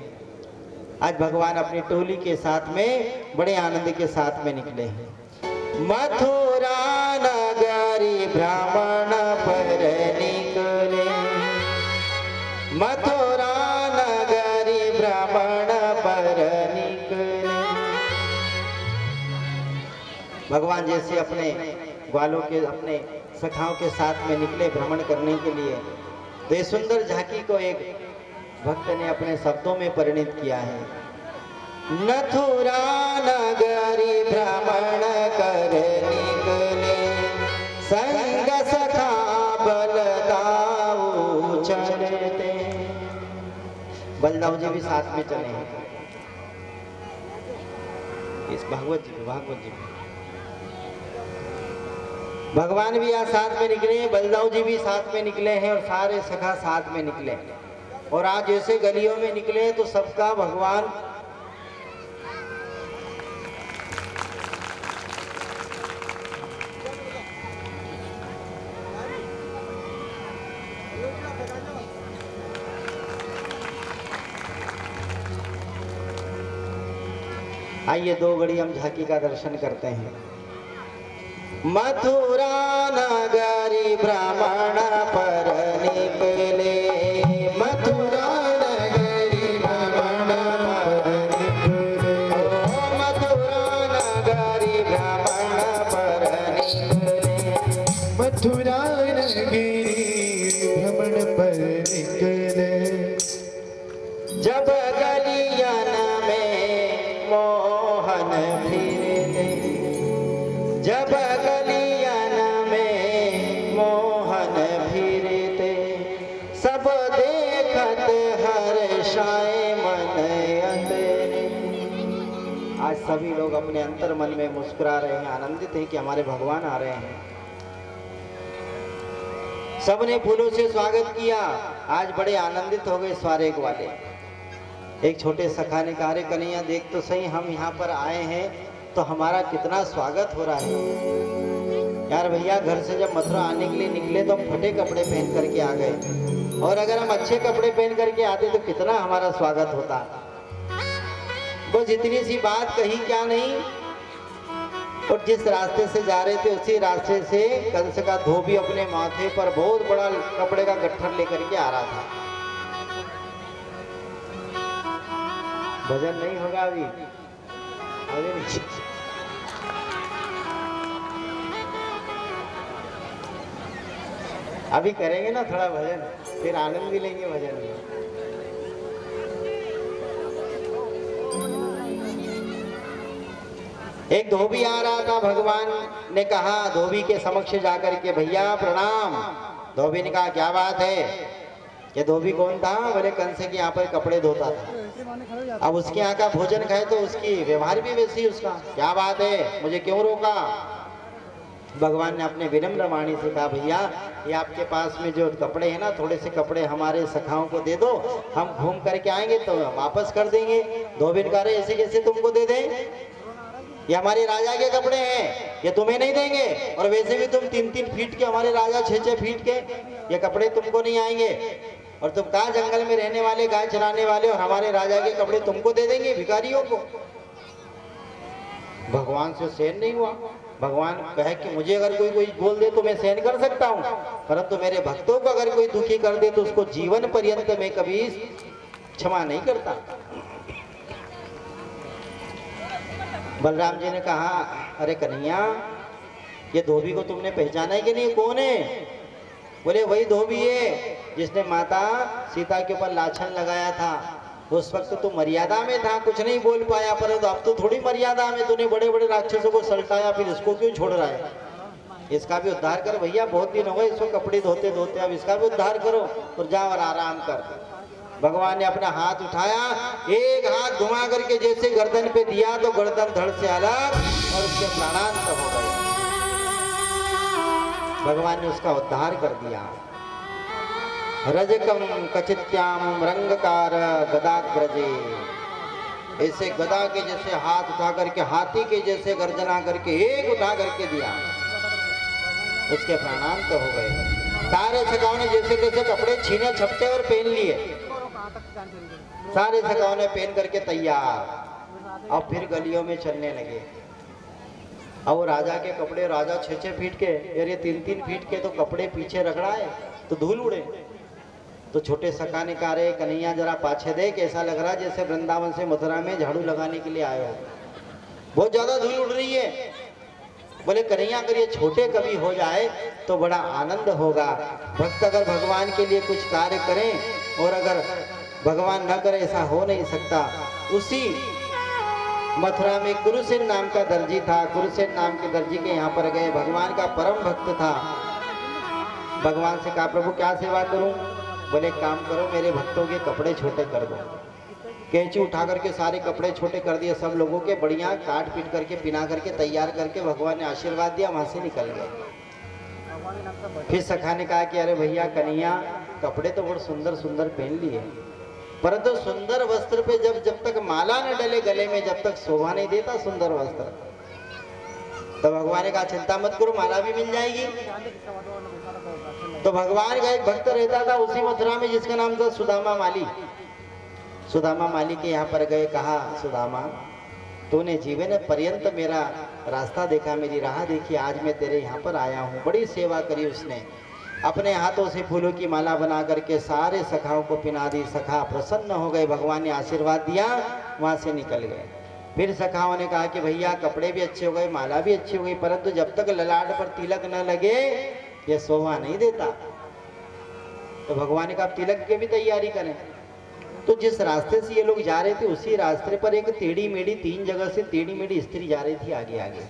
आज भगवान अपनी टोली के साथ में बड़े आनंद के साथ में निकले हैं। मथुरा नगरी भ्रमण पर निकले, मथुरा नगरी भ्रमण पर निकले। भगवान जैसे अपने ग्वालों के अपने सखाओं के साथ में निकले भ्रमण करने के लिए, तो ये सुंदर झांकी को एक भक्त ने अपने शब्दों में परिणित किया है। मथुरा नगरी भ्रमण कर निकले, संग सखा बलदाऊ चलते। बलदाऊ जी भी साथ में चले हैं इस भागवत जी भगवान भी यहाँ साथ में निकले हैं, बलदाऊ जी भी साथ में निकले हैं और सारे सखा साथ में निकले। और आज जैसे गलियों में निकले तो सबका भगवान आइए दो घड़ी हम झांकी का दर्शन करते हैं। मथुरा नगरी भ्रमण पर निकले, मथुरा नगरी भ्रमण पर निकले, मथुरा नगरी भ्रमण पर निकले, मथुरा नगरी भ्रमण पर निकले। जब गलियन में मोहन फिरते, जब गलियन में मोहन फिरते, सब देखत हर्षाए मन अंतरे। आज सभी लोग अपने अंतर मन में मुस्कुरा रहे हैं, आनंदित हैं कि हमारे भगवान आ रहे हैं। सबने फूलों से स्वागत किया। आज बड़े आनंदित हो गए स्वारेग वाले। एक छोटे सखा ने कहा, रे कन्हैया देख तो सही, हम यहाँ पर आए हैं तो हमारा कितना स्वागत हो रहा है। यार भैया, घर से जब मथुरा आने के लिए निकले तो हम फटे कपड़े पहन करके आ गए, और अगर हम अच्छे कपड़े पहन करके आते तो कितना हमारा स्वागत होता। बस इतनी सी बात कही, क्या नहीं। और जिस रास्ते से जा रहे थे उसी रास्ते से कंस का धोबी अपने माथे पर बहुत बड़ा कपड़े का गट्ठर लेकर के आ रहा था। भजन नहीं होगा अभी, अभी करेंगे ना थोड़ा भजन, फिर आनंद भी लेंगे भजन में। एक धोबी आ रहा था, भगवान ने कहा धोबी के समक्ष जाकर के, भैया प्रणाम। धोबी ने कहा, क्या बात है। ये धोबी कौन था? बोले कंस के यहाँ पर कपड़े धोता था। अब उसके यहाँ का भोजन खाए तो उसकी व्यवहार भी वैसी उसका। क्या बात है, मुझे क्यों रोका? भगवान ने अपने विनम्र वाणी से कहा, भैया ये आपके पास में जो कपड़े हैं ना, थोड़े से कपड़े हमारे सखाओं को दे दो, हम घूम करके आएंगे तो वापस कर देंगे। धोबी ने कहा, ऐसे कैसे तुमको दे दें? ये हमारे राजा के कपड़े हैं, ये तुम्हें नहीं देंगे। और वैसे भी तुम 3-3 फीट के, हमारे राजा 6-6 फीट के, ये कपड़े तुमको नहीं आएंगे। और तुम कहाँ जंगल में रहने वाले, गाय चराने वाले, और हमारे राजा के कपड़े तुमको दे देंगे भिखारियों को? भगवान से सहन नहीं हुआ। भगवान कहे कि मुझे अगर कोई बोल दे तो मैं सहन कर सकता हूँ, परंतु मेरे भक्तों को अगर कोई दुखी कर दे तो उसको जीवन पर्यंत मैं कभी क्षमा नहीं करता। बलराम जी ने कहा, अरे कन्हैया, ये धोबी को तुमने पहचाना है कि नहीं? कौन है? बोले वही धोबी है जिसने माता सीता के ऊपर लाछन लगाया था। उस वक्त तो मर्यादा में था, कुछ नहीं बोल पाया, परंतु अब तो थोड़ी मर्यादा में, तूने बड़े बड़े राक्षसों को सल्टाया, फिर इसको क्यों छोड़ रहा है? इसका भी उद्धार कर भैया, बहुत दिन हो गए इसको कपड़े धोते धोते, अब इसका भी उद्धार करो और जाओ और आराम कर। भगवान ने अपना हाथ उठाया, एक हाथ घुमा करके जैसे गर्दन पे दिया तो गर्दन धड़ से अलग और उसके प्राणांत हो गए। भगवान ने उसका उद्धार कर दिया। रजकम कचित्याम रंगकार गदाग्रजे, ऐसे गदा के जैसे हाथ उठा करके, हाथी के जैसे गर्जना करके एक उठा करके दिया, उसके प्राणांत हो गए। सारे सखाओं ने जैसे जैसे कपड़े छीने छपटे और पहन लिए, सारे सखाओं ने पहन करके तैयार, अब फिर गलियों में चलने लगे। अब वो राजा के कपड़े, राजा 6-6 फीट के, यार ये 3-3 फीट के तो कपड़े पीछे रगड़ा है तो धूल उड़े। तो छोटे सखा ने कहा, रे कन्हैया जरा पाछे देख, ऐसा लग रहा है जैसे वृंदावन से मथुरा में झाड़ू लगाने के लिए आए हो, बहुत ज्यादा धूल उड़ रही है। बोले कन्हैया, अगर ये छोटे कभी हो जाए तो बड़ा आनंद होगा। भक्त अगर भगवान के लिए कुछ कार्य करें और अगर भगवान न करे, ऐसा हो नहीं सकता। उसी मथुरा में कुरुसेन नाम का दर्जी था, कुरुसेन नाम के दर्जी के यहाँ पर गए, भगवान का परम भक्त था। भगवान से कहा, प्रभु क्या सेवा करूं? बोले काम करो, मेरे भक्तों के कपड़े छोटे कर दो। कैंची उठा करके सारे कपड़े छोटे कर दिए सब लोगों के, बढ़िया काट पीट करके पिना करके तैयार करके भगवान ने आशीर्वाद दिया, वहां से निकल गए। फिर सखा ने कहा कि अरे भैया कन्हैया, कपड़े तो बहुत सुंदर सुंदर पहन लिए, परंतु सुंदर वस्त्र पे जब तक माला न डले गले में, जब तक शोभा नहीं देता सुंदर वस्त्र। तो भगवान ने कहा चिंता मत करो, माला भी मिल जाएगी। तो भगवान का एक भक्त रहता था उसी मथुरा में जिसका नाम था सुदामा माली। सुदामा माली के यहाँ पर गए, कहा सुदामा तूने जीवन पर्यंत मेरा रास्ता देखा, मेरी राह देखी, आज मैं तेरे यहाँ पर आया हूँ। बड़ी सेवा करी उसने, अपने हाथों से फूलों की माला बना करके सारे सखाओं को पिना दी। सखा प्रसन्न हो गए, भगवान ने आशीर्वाद दिया, वहाँ से निकल गए। फिर सखाओं ने कहा कि भैया कपड़े भी अच्छे हो गए, माला भी अच्छी हो गई, परंतु जब तक ललाट पर तिलक न लगे ये शोभा नहीं देता। तो भगवान ने कहा तिलक की भी तैयारी करें। तो जिस रास्ते से ये लोग जा रहे थे उसी रास्ते पर एक टेढ़ी मेढ़ी, 3 जगह से टेढ़ी मेढ़ी स्त्री जा रही थी आगे आगे।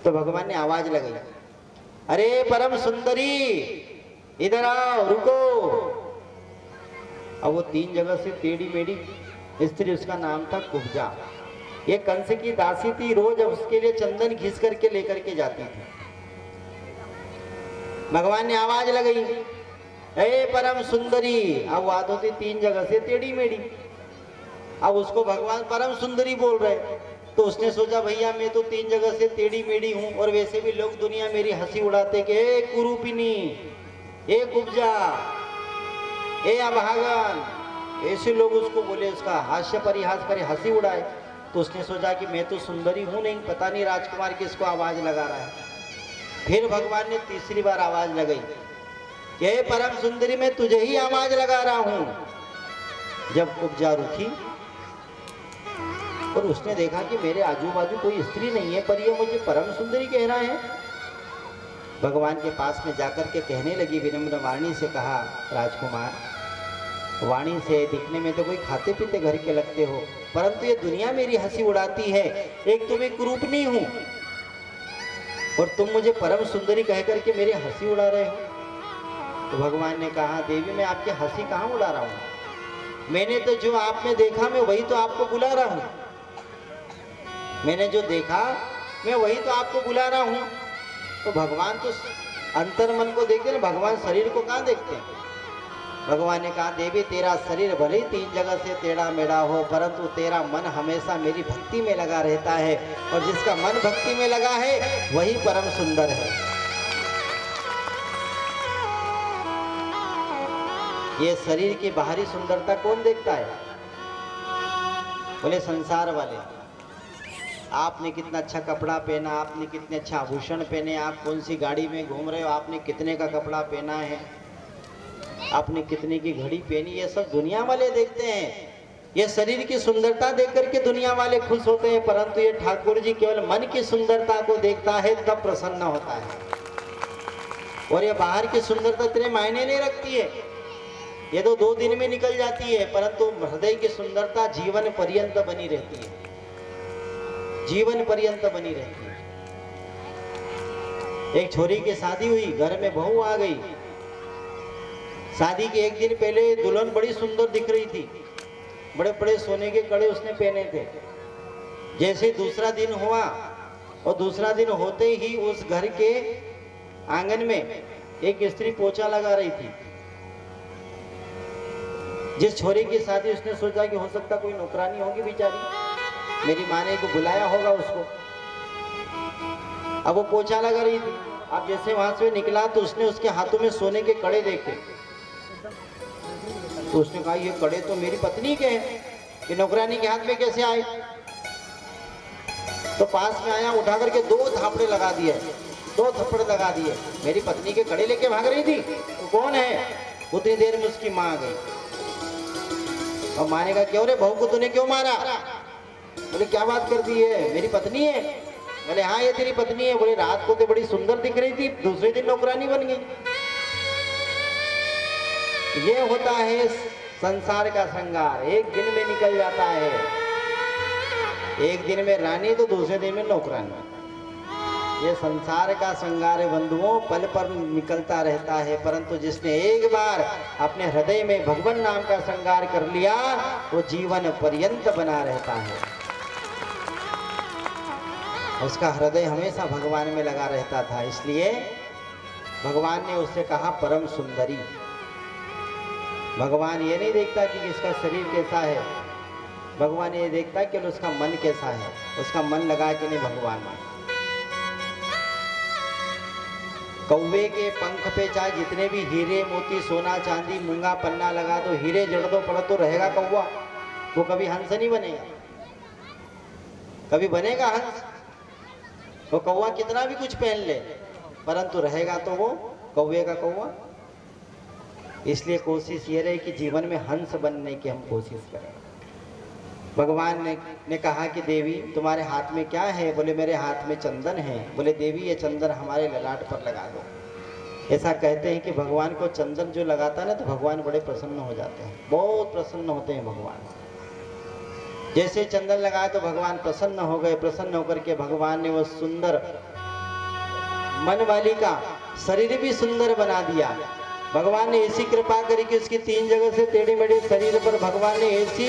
तो भगवान ने आवाज लगाई, अरे परम सुंदरी इधर आओ, रुको। अब वो 3 जगह से टेढ़ी मेढ़ी स्त्री, उसका नाम था कुब्जा। ये कंस की दासी थी, रोज उसके लिए चंदन घिस करके लेकर के जाती थी। भगवान ने आवाज लगाई, ए परम सुंदरी। अब बात होती 3 जगह से टेढ़ी मेढ़ी, अब उसको भगवान परम सुंदरी बोल रहे, तो उसने सोचा भैया मैं तो 3 जगह से टेढ़ी मेढ़ी हूं, और वैसे भी लोग दुनिया मेरी हंसी उड़ाते कि ए कुरूपिनी, ए कुब्जा, ए अभागन, ऐसे लोग उसको बोले, उसका हास्य परिहास करे, हंसी उड़ाए। तो उसने सोचा कि मैं तो सुंदरी हूं नहीं, पता नहीं राजकुमार किसको आवाज लगा रहा है। फिर भगवान ने तीसरी बार आवाज लगाई कि हे परम सुंदरी मैं तुझे ही आवाज लगा रहा हूं। जब कुब्जा रुकी और उसने देखा कि मेरे आजू बाजू कोई स्त्री नहीं है, पर ये मुझे परम सुंदरी कह रहा है, भगवान के पास में जाकर के कहने लगी, विनम्र वाणी से कहा, राजकुमार वाणी से दिखने में तो कोई खाते पीते घर के लगते हो, परंतु ये दुनिया मेरी हंसी उड़ाती है। एक तो मैं कुरूपनी हूं और तुम मुझे परम सुंदरी कह करके मेरी हंसी उड़ा रहे हो। तो भगवान ने कहा, देवी मैं आपकी हंसी कहाँ उड़ा रहा हूँ, मैंने तो जो आप में देखा मैं वही तो आपको बुला रहा हूँ, मैंने जो देखा मैं वही तो आपको बुला रहा हूँ। तो भगवान तो अंतर मन को देखते ना, भगवान शरीर को कहाँ देखते हैं। भगवान ने कहा, देवी तेरा शरीर भले ही 3 जगह से टेढ़ा मेढ़ा हो, परंतु तेरा मन हमेशा मेरी भक्ति में लगा रहता है, और जिसका मन भक्ति में लगा है वही परम सुंदर है। ये शरीर की बाहरी सुंदरता कौन देखता है? बोले संसार वाले। आपने कितना अच्छा कपड़ा पहना, आपने कितने अच्छा आभूषण पहने, आप कौन सी गाड़ी में घूम रहे हो, आपने कितने का कपड़ा पहना है, आपने कितने की घड़ी पहनी, ये सब दुनिया वाले देखते हैं। ये शरीर की सुंदरता देख करके दुनिया वाले खुश होते हैं, परंतु ये ठाकुर जी केवल मन की सुंदरता को देखता है तब प्रसन्न होता है। और ये बाहर की सुंदरता इतने मायने नहीं रखती है, ये तो 2 दिन में निकल जाती है, परंतु हृदय की सुंदरता जीवन पर्यंत बनी रहती है, जीवन पर्यंत बनी रहती है। एक छोरी की शादी हुई, घर में बहू आ गई। शादी के 1 दिन पहले दुल्हन बड़ी सुंदर दिख रही थी, बड़े बड़े सोने के कड़े उसने पहने थे। जैसे दूसरा दिन हुआ और दूसरा दिन होते ही उस घर के आंगन में एक स्त्री पोछा लगा रही थी। जिस छोरी की शादी उसने सोचा कि हो सकता कोई नौकरानी होगी बेचारी, मेरी माँ ने को बुलाया होगा उसको। अब वो पोछा लगा रही थी। अब जैसे वहां से निकला तो उसने उसके हाथों में सोने के कड़े देखे, तो उसने कहा ये कड़े तो मेरी पत्नी के हैं, ये नौकरानी के हाथ में कैसे आए। तो पास में आया, उठा करके 2 थापड़े लगा दिए, 2 थप्पड़ लगा दिए। मेरी पत्नी के कड़े लेके भाग रही थी, तो कौन है? उतनी देर में उसकी माँ आ गई और माँ ने कहा, क्यों रे बहू को तूने क्यों मारा? बोले क्या बात कर दी है, मेरी पत्नी है। बोले हाँ ये तेरी पत्नी है। बोले रात को तो बड़ी सुंदर दिख रही थी, दूसरे दिन नौकरानी बन गई। ये होता है संसार का श्रृंगार, एक दिन में निकल जाता है, एक दिन में रानी तो दूसरे दिन में नौकरानी। ये संसार का श्रृंगार है बंधुओं, पल पर निकलता रहता है, परंतु जिसने एक बार अपने हृदय में भगवान नाम का श्रृंगार कर लिया वो जीवन पर्यंत बना रहता है। उसका हृदय हमेशा भगवान में लगा रहता था। इसलिए भगवान ने उससे कहा परम सुंदरी। भगवान ये नहीं देखता कि इसका शरीर कैसा है, भगवान ये देखता है कि उसका मन कैसा है, उसका मन लगा कि नहीं भगवान में। कौवे के पंख पे चाहे जितने भी हीरे मोती सोना चांदी मूंगा पन्ना लगा दो, हीरे जड़ दो पड़ तो रहेगा कौवा, वो कभी हंस नहीं बनेगा। कभी बनेगा हंस? वो कौवा कितना भी कुछ पहन ले परंतु रहेगा तो वो कौवे का कौवा। इसलिए कोशिश ये रहे कि जीवन में हंस बनने की हम कोशिश करें। भगवान ने कहा कि देवी तुम्हारे हाथ में क्या है? बोले मेरे हाथ में चंदन है। बोले देवी ये चंदन हमारे ललाट पर लगा दो। ऐसा कहते हैं कि भगवान को चंदन जो लगाता है ना तो भगवान बड़े प्रसन्न हो जाते हैं, बहुत प्रसन्न होते हैं भगवान। जैसे चंदन लगाया तो भगवान प्रसन्न हो गए। प्रसन्न होकर के भगवान ने वो सुंदर मन वाली का शरीर भी सुंदर बना दिया। भगवान ने ऐसी कृपा करी कि उसकी 3 जगह से टेढ़ी मेढ़ी शरीर पर भगवान ने ऐसी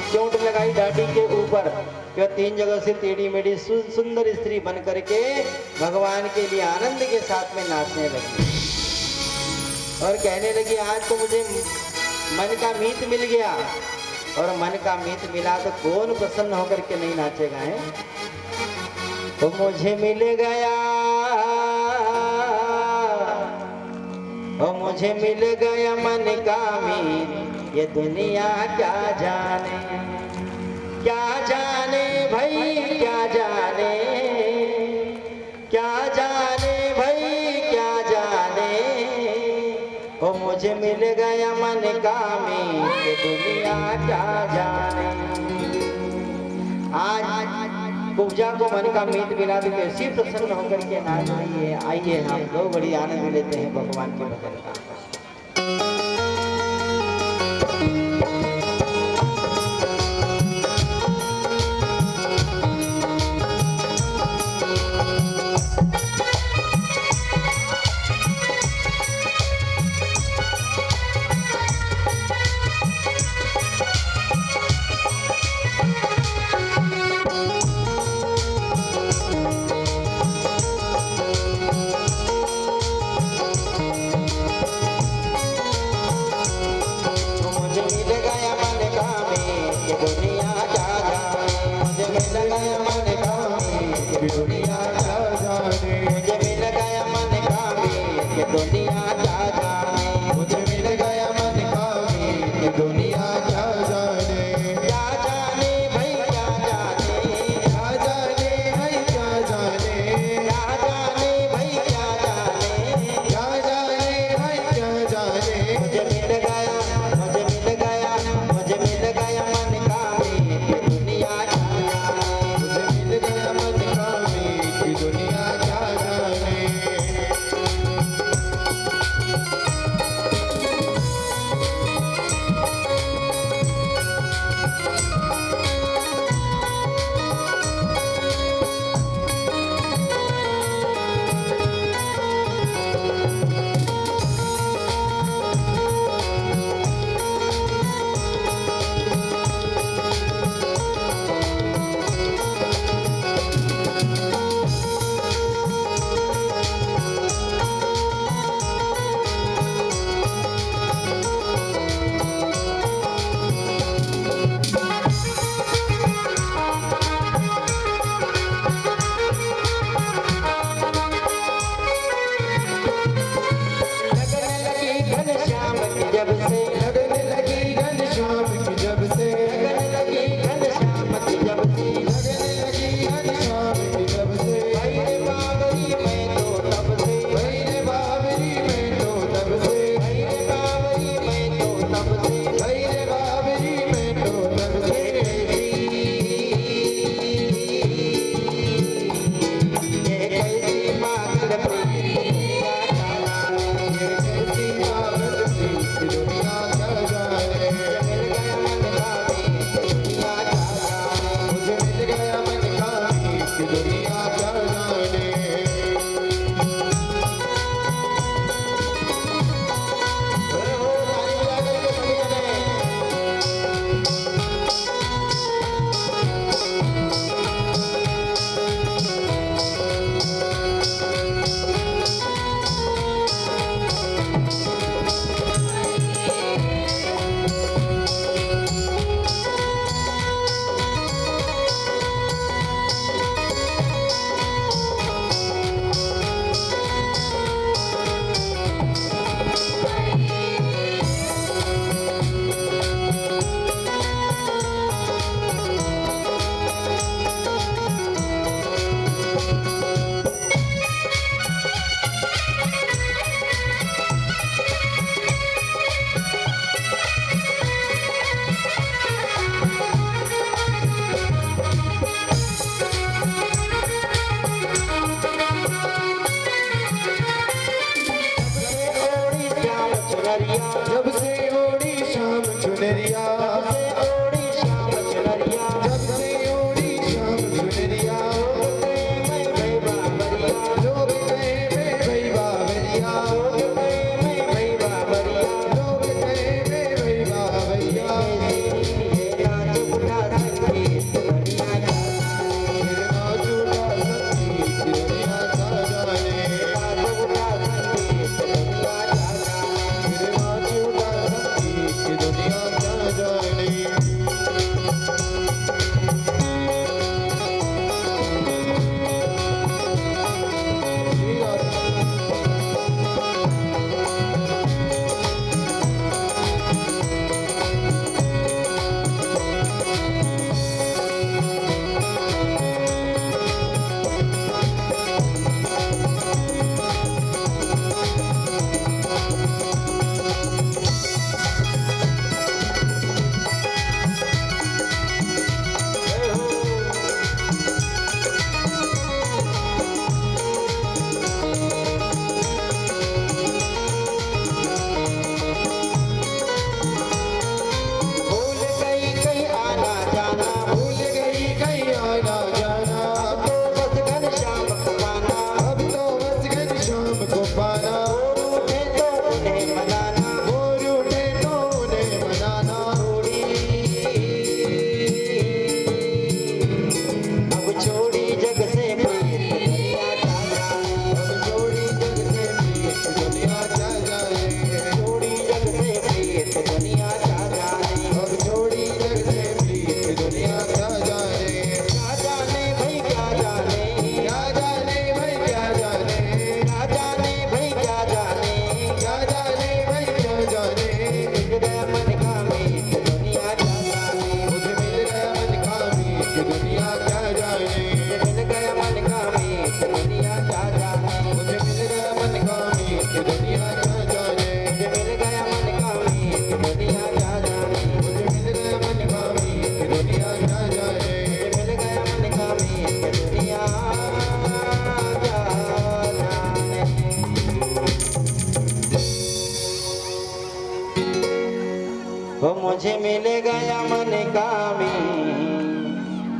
चोट लगाई दाढ़ी के ऊपर कि 3 जगह से टेढ़ी मेढ़ी सुंदर स्त्री बन करके भगवान के लिए आनंद के साथ में नाचने लगी। और कहने लगी आज तो मुझे मन का मीत मिल गया। और मन का मीत मिला तो कौन प्रसन्न होकर के नहीं नाचेगा है। तो मुझे मिल गया, और मुझे मिल गया मन का मीत, ये दुनिया क्या जाने, क्या जाने भाई क्या जाने, क्या जाने भाई क्या जाने। ओ मुझे मिल गया मन का मीत, ये दुनिया क्या जाने। आज कुब्जा को मन का मीत मिला तो कैसी प्रसन्न होकर के नाच रही है। आइए हम दो बड़ी आनंद लेते हैं भगवान के भजन का।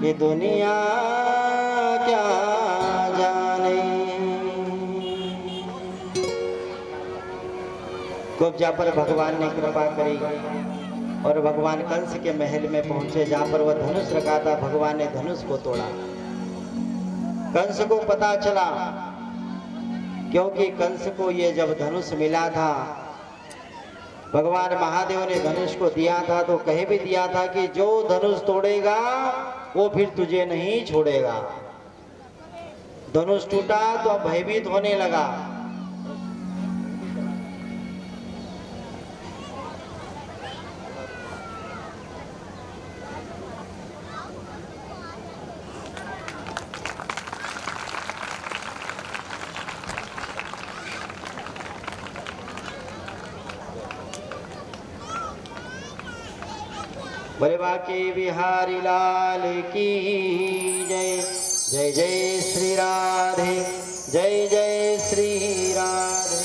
कि दुनिया क्या जाने। कुब्जा पर भगवान ने कृपा करी और भगवान कंस के महल में पहुंचे, जहां पर वह धनुष रखा था। भगवान ने धनुष को तोड़ा। कंस को पता चला, क्योंकि कंस को ये जब धनुष मिला था, भगवान महादेव ने धनुष को दिया था, तो कह भी दिया था कि जो धनुष तोड़ेगा वो फिर तुझे नहीं छोड़ेगा। धनुष टूटा तो अब भयभीत होने लगा। बोले बाके बिहारी लाल की जय। जय जय श्री राधे, जय जय श्री राधे।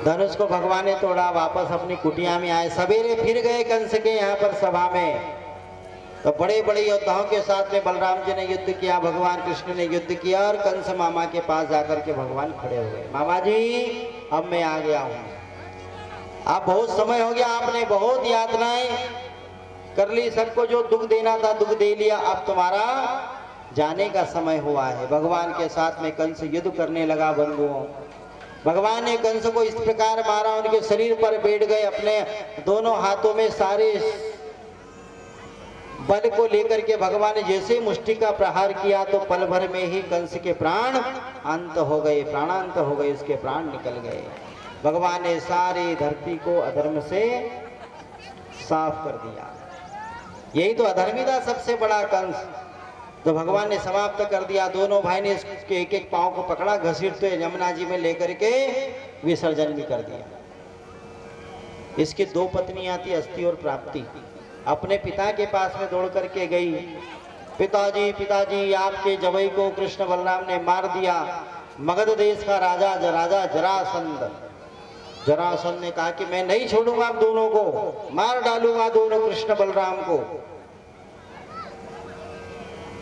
धनुष को भगवान ने तोड़ा, वापस अपनी कुटिया में आए। सवेरे फिर गए कंस के यहाँ पर सभा में, तो बड़े बड़े योद्धाओं के साथ में बलराम जी ने युद्ध किया, भगवान कृष्ण ने युद्ध किया, और कंस मामा के पास जाकर के भगवान खड़े हुए। मामा जी, अब मैं आ गया हूँ। आप बहुत समय हो गया, आपने बहुत यातनाएं कर ली, सबको जो दुख देना था दुख दे लिया, अब तुम्हारा जाने का समय हुआ है। भगवान के साथ में कंस युद्ध करने लगा। बंधुओं, भगवान ने कंस को इस प्रकार मारा, उनके शरीर पर बैठ गए, अपने दोनों हाथों में सारे बल को लेकर के भगवान ने जैसे मुष्टि का प्रहार किया, तो पल भर में ही कंस के प्राण अंत हो गए, प्राणांत हो गए, उसके प्राण निकल गए। भगवान ने सारी धरती को अधर्म से साफ कर दिया। यही तो अधर्मी था सबसे बड़ा कंस, तो भगवान ने समाप्त कर दिया। दोनों भाई ने इसके एक एक पांव को पकड़ा, घसीटते यमुना जी में लेकर के विसर्जन भी कर दिया। इसकी दो पत्नियां थी, अस्ति और प्राप्ति। अपने पिता के पास में दौड़ करके गई, पिताजी पिताजी, आपके जवई को कृष्ण बलराम ने मार दिया। मगध देश का राजा जरासंध, जरासंध ने कहा कि मैं नहीं छोड़ूंगा आप दोनों को, मार डालूंगा दोनों कृष्ण बलराम को।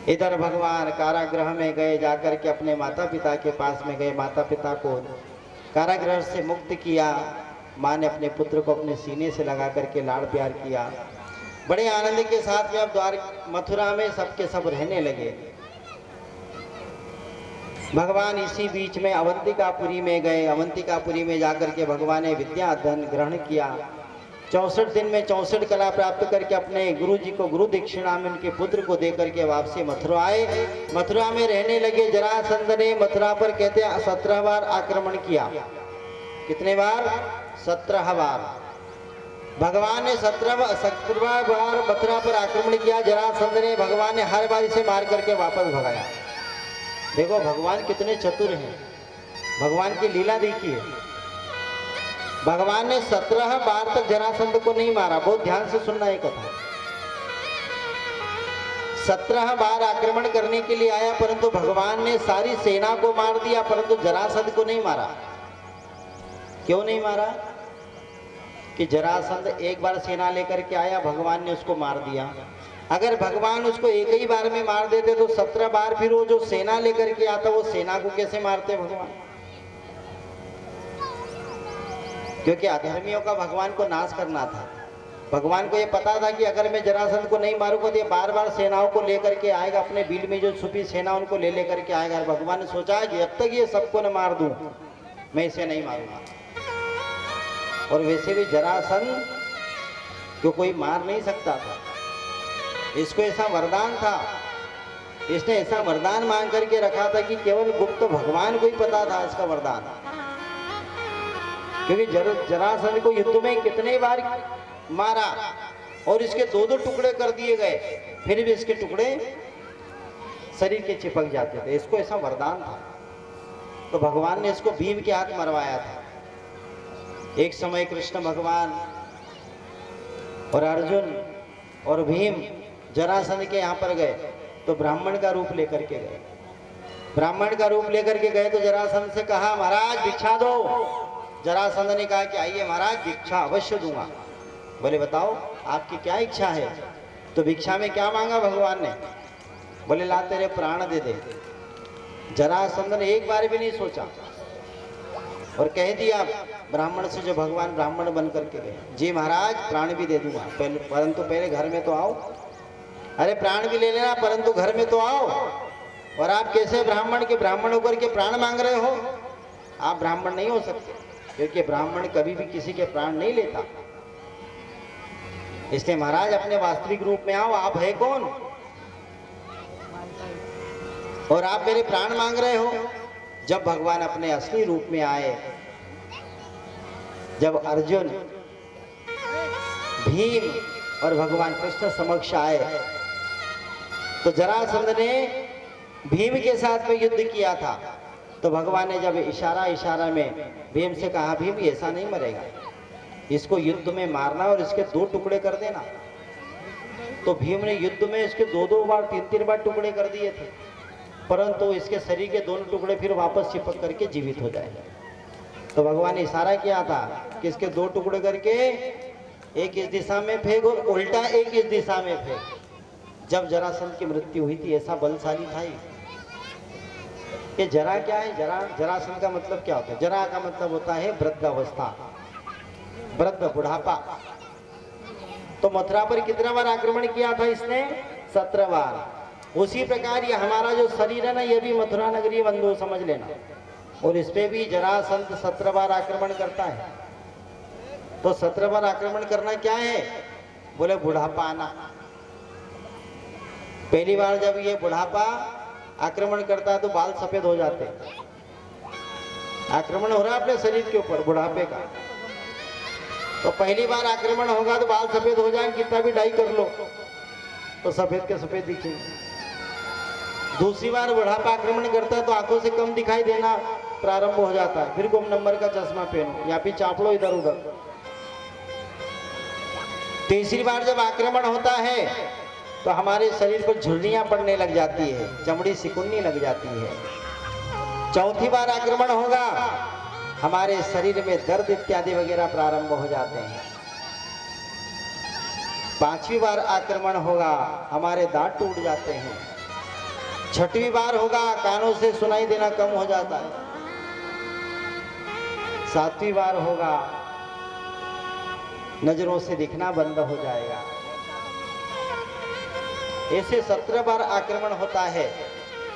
इधर भगवान कारागृह में गए, जाकर के अपने माता पिता के पास में गए, माता पिता को कारागृह से मुक्त किया। माँ ने अपने पुत्र को अपने सीने से लगा करके लाड़ प्यार किया। बड़े आनंद के साथ में अब मथुरा में सबके सब रहने लगे। भगवान इसी बीच में अवंतिकापुरी में गए। अवंतिकापुरी में जाकर के भगवान ने विद्या अध्ययन ग्रहण किया। 64 दिन में 64 कला प्राप्त करके अपने गुरु जी को गुरु दक्षिणा में उनके पुत्र को देकर के वापसी मथुरा आए। मथुरा में रहने लगे। जरासंध ने मथुरा पर कहते हैं 17 बार आक्रमण किया। कितने बार? 17 बार। भगवान ने 17 बार मथुरा पर आक्रमण किया। जरासंध ने, भगवान ने हर बार इसे मार करके वापस भगाया। देखो भगवान कितने चतुर हैं, भगवान की लीला देखिए। भगवान ने 17 बार तक जरासंध को नहीं मारा। बहुत ध्यान से सुनना ये कथा। 17 बार आक्रमण करने के लिए आया, परंतु भगवान ने सारी सेना को मार दिया, परंतु जरासंध को नहीं मारा। क्यों नहीं मारा? कि जरासंध एक बार सेना लेकर के आया, भगवान ने उसको मार दिया। अगर भगवान उसको एक ही बार में मार देते तो 17 बार फिर वो जो सेना लेकर के आता, वो सेना को कैसे मारते भगवान? क्योंकि अधर्मियों का भगवान को नाश करना था। भगवान को ये पता था कि अगर मैं जरासंध को नहीं मारूंगा तो ये बार बार सेनाओं को लेकर के आएगा, अपने बीच में जो छुपी सेना उनको ले लेकर के आएगा। भगवान ने सोचा कि जब तक ये सबको न मार दूं, मैं इसे नहीं मारूंगा। और वैसे भी जरासंध को कोई मार नहीं सकता था, इसको ऐसा वरदान था। इसने ऐसा वरदान मांग करके रखा था कि केवल गुप्त भगवान को ही पता था इसका वरदान। क्योंकि जरासंध को युद्ध में कितने बार मारा और इसके 2-2 टुकड़े कर दिए गए, फिर भी इसके टुकड़े शरीर के चिपक जाते थे। इसको ऐसा वरदान था, तो भगवान ने इसको भीम के हाथ मरवाया था। एक समय कृष्ण भगवान और अर्जुन और भीम जरासंध के यहाँ पर गए, तो ब्राह्मण का रूप लेकर के गए। ब्राह्मण का रूप लेकर के गए तो जरासंध से कहा, महाराज भिक्षा दो। जरासंध ने कहा कि आइए महाराज, भिक्षा अवश्य दूंगा। बोले बताओ आपकी क्या इच्छा है? तो भिक्षा में क्या मांगा भगवान ने? बोले ला तेरे प्राण दे दे। जरासंध ने एक बार भी नहीं सोचा और कह दिया ब्राह्मण से, जो भगवान ब्राह्मण बन करके गए, जी महाराज प्राण भी दे दूंगा, पहले परंतु पहले घर में तो आओ। अरे प्राण भी ले लेना परंतु घर में तो आओ। और आप कैसे ब्राह्मण के ब्राह्मण होकर के प्राण मांग रहे हो? आप ब्राह्मण नहीं हो सकते, क्योंकि ब्राह्मण कभी भी किसी के प्राण नहीं लेता। इसलिए महाराज अपने वास्तविक रूप में आओ, आप है कौन और आप मेरे प्राण मांग रहे हो? जब भगवान अपने असली रूप में आए, जब अर्जुन, भीम और भगवान कृष्ण समक्ष आए, तो जरासंध ने भीम के साथ में युद्ध किया था। तो भगवान ने जब इशारा में भीम से कहा, भीम ऐसा नहीं मरेगा, इसको युद्ध में मारना और इसके 2 टुकड़े कर देना। तो भीम ने युद्ध में इसके 2-2 बार 3-3 बार टुकड़े कर दिए थे, परंतु इसके शरीर के दोनों टुकड़े फिर वापस चिपक करके जीवित हो जाएगा। तो भगवान ने इशारा किया था कि इसके 2 टुकड़े करके एक इस दिशा में फेंक और उल्टा एक इस दिशा में फेंक। जब जरासंध की मृत्यु हुई थी, ऐसा बलशाली था ये। जरा क्या है? जरासंध का मतलब क्या होता है? जरा का मतलब होता है वृद्धावस्था, वृद्ध, बुढ़ापा। तो मथुरा पर कितना बार आक्रमण किया था इसने? 17 बार। उसी प्रकार ये हमारा जो शरीर है ना, ये भी मथुरा नगरी बंधु समझ लेना, और इस पे भी जरासंध 17 बार आक्रमण करता है। तो 17 बार आक्रमण करना क्या है? बोले बुढ़ापा आना। पहली बार जब ये बुढ़ापा आक्रमण करता है तो बाल सफेद हो जाते हैं। आक्रमण हो रहा है अपने शरीर के ऊपर बुढ़ापे का। तो पहली बार आक्रमण होगा तो बाल सफेद हो जाएंगे, कितना भी डाई कर लो तो सफेद के सफेद दिखेंगे। दूसरी बार बुढ़ापा आक्रमण करता है तो आंखों से कम दिखाई देना प्रारंभ हो जाता है, फिर गुम नंबर का चश्मा पहनो या फिर चाप लो इधर उधर। तीसरी बार जब आक्रमण होता है तो हमारे शरीर पर झुर्रियां पड़ने लग जाती है, चमड़ी सिकुड़ने लग जाती है। चौथी बार आक्रमण होगा, हमारे शरीर में दर्द इत्यादि वगैरह प्रारंभ हो जाते हैं। 5वीं बार आक्रमण होगा, हमारे दांत टूट जाते हैं। 6वीं बार होगा, कानों से सुनाई देना कम हो जाता है। 7वीं बार होगा, नजरों से दिखना बंद हो जाएगा। ऐसे 17 बार आक्रमण होता है।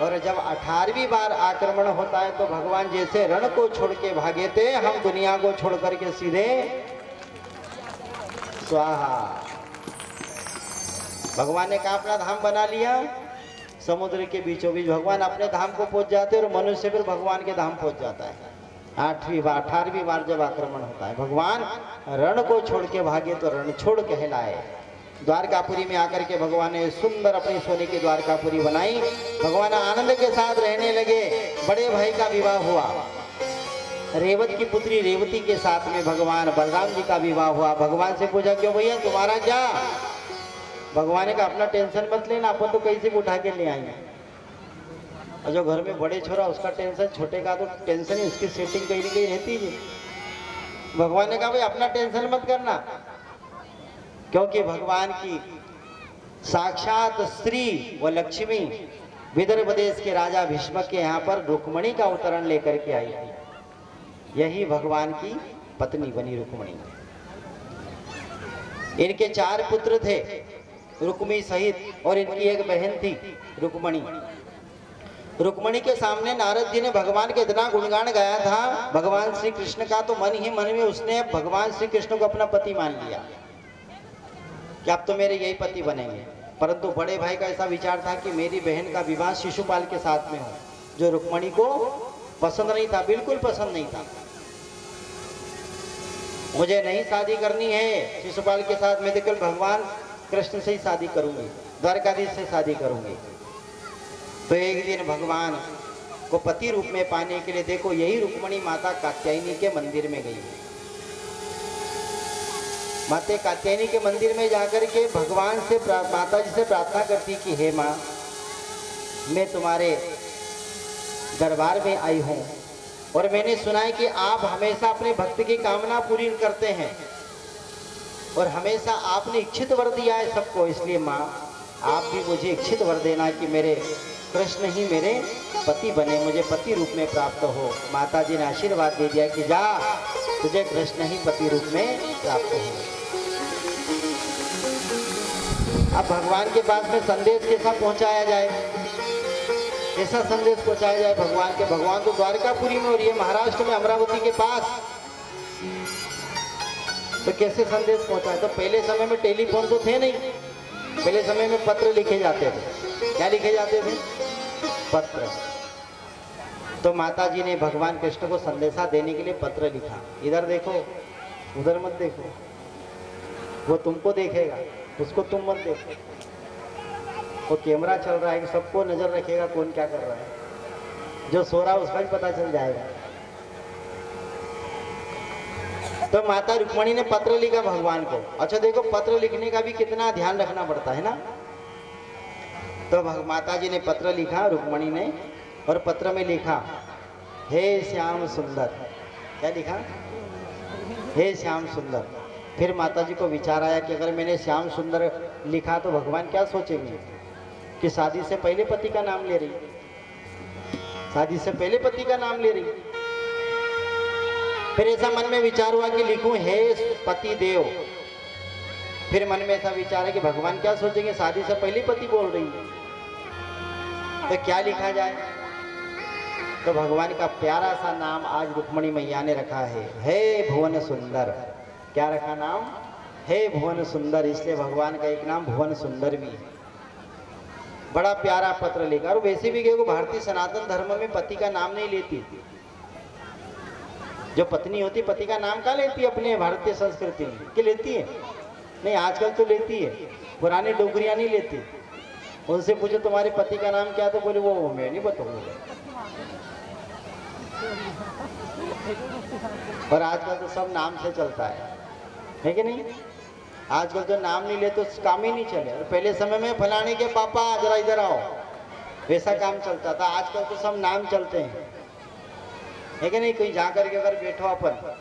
और जब 18वीं बार आक्रमण होता है तो भगवान जैसे रण को छोड़ के भागे थे, हम दुनिया को छोड़ करके सीधे स्वाहा। भगवान ने कहा अपना धाम बना लिया, समुद्र के बीचों बीच भगवान अपने धाम को पहुंच जाते हैं और मनुष्य फिर भगवान के धाम पहुंच जाता है। 18वीं बार जब आक्रमण होता है, भगवान रण को छोड़ के भागे तो रण छोड़ कहलाए। द्वारकापुरी में आकर के भगवान ने सुंदर अपनी सोने की द्वारकापुरी बनाई। भगवान आनंद के साथ रहने लगे। बड़े भाई का विवाह हुआ, रेवत की पुत्री रेवती के साथ में भगवान बलराम जी का विवाह हुआ। भगवान से पूछा क्यों भैया तुम्हारा क्या? भगवान ने कहा अपना टेंशन मत लेना, अपन तो कैसे भी उठा के ले आएंगे। और जो घर में बड़े छोरा उसका टेंशन, छोटे का तो टेंशन ही, उसकी सेटिंग कहीं ना कहीं रहती है। भगवान ने कहा भाई अपना टेंशन मत करना, क्योंकि भगवान की साक्षात स्त्री व लक्ष्मी विदर्भ देश के राजा भीष्म के यहाँ पर रुक्मणी का अवतरण लेकर के आई थी। यही भगवान की पत्नी बनी रुक्मणी। इनके 4 पुत्र थे रुक्मी सहित, और इनकी एक बहन थी रुक्मणी। रुक्मणी के सामने नारद जी ने भगवान के इतना गुणगान गाया था भगवान श्री कृष्ण का, तो मन ही मन में उसने भगवान श्री कृष्ण को अपना पति मान लिया कि अब तो मेरे यही पति बनेंगे। परंतु बड़े भाई का ऐसा विचार था कि मेरी बहन का विवाह शिशुपाल के साथ में हो, जो रुक्मणी को पसंद नहीं था, बिल्कुल पसंद नहीं था। मुझे नहीं शादी करनी है शिशुपाल के साथ, मैं तो केवल भगवान कृष्ण से ही शादी करूंगी, द्वारकाधीश से शादी करूंगी। तो एक दिन भगवान को पति रूप में पाने के लिए देखो यही रुक्मणी माता कात्यायनी के मंदिर में गई। माता कात्यायनी के मंदिर में जाकर के भगवान से माता जी से प्रार्थना करती कि हे माँ, मैं तुम्हारे दरबार में आई हूँ, और मैंने सुना है कि आप हमेशा अपने भक्त की कामना पूरी करते हैं और हमेशा आपने इच्छित वर दिया है सबको। इसलिए माँ आप भी मुझे इच्छित वर देना कि मेरे कृष्ण ही मेरे पति बने, मुझे पति रूप में प्राप्त हो। माता जी ने आशीर्वाद दे दिया कि जा, तुझे कृष्ण ही पति रूप में प्राप्त हो। अब भगवान के पास में संदेश कैसा पहुंचाया जाए, कैसा संदेश पहुंचाया जाए भगवान के? भगवान तो द्वारकापुरी में और ये महाराष्ट्र में अमरावती के पास, तो कैसे संदेश पहुंचाए? तो पहले समय में टेलीफोन तो थे नहीं, पहले समय में पत्र लिखे जाते थे। क्या लिखे जाते थे? पत्र। तो माता जी ने भगवान कृष्ण को संदेशा देने के लिए पत्र लिखा। इधर देखो, उधर मत देखो, वो तुमको देखेगा, उसको तुम मत देखो। वो कैमरा चल रहा है कि सबको नजर रखेगा कौन क्या कर रहा है, जो सो रहा है उसका भी पता चल जाएगा। तो माता रुक्मणी ने पत्र लिखा भगवान को। अच्छा देखो, पत्र लिखने का भी कितना ध्यान रखना पड़ता है ना। तो माता जी ने पत्र लिखा रुक्मणी ने, और पत्र में लिखा हे श्याम सुंदर। क्या लिखा? हे श्याम सुंदर। फिर माता जी को विचार आया कि अगर मैंने श्याम सुंदर लिखा तो भगवान क्या सोचेंगे कि शादी से पहले पति का नाम ले रही, शादी से पहले पति का नाम ले रही। फिर ऐसा मन में विचार हुआ कि लिखूं हे पति देव। फिर मन में ऐसा विचार है कि भगवान क्या सोचेंगे, शादी से पहले पति बोल रही है, तो क्या लिखा जाए? तो भगवान का प्यारा सा नाम आज रुक्मणी मैया ने रखा है, हे भुवन सुंदर। क्या रखा नाम? हे भुवन सुंदर। इसलिए भगवान का एक नाम भुवन सुंदर भी है। बड़ा प्यारा पत्र लिखा। और वैसे भी देखो, भारतीय सनातन धर्म में पति का नाम नहीं लेती। जो पत्नी होती पति का नाम क्या लेती है अपने भारतीय संस्कृति में? कि लेती है? नहीं, आजकल तो लेती है, पुरानी डोगरियां नहीं लेती। उनसे पूछो तुम्हारे पति का नाम क्या, तो बोले वो मैं नहीं बताऊंगा। और आजकल तो सब नाम से चलता है कि नहीं? आजकल तो नाम नहीं ले तो काम ही नहीं चले। और पहले समय में फलाने के पापा जरा इधर आओ, वैसा काम चलता था। आजकल तो सब नाम चलते हैं, है कि नहीं? कोई जाकर के अगर बैठो अपन,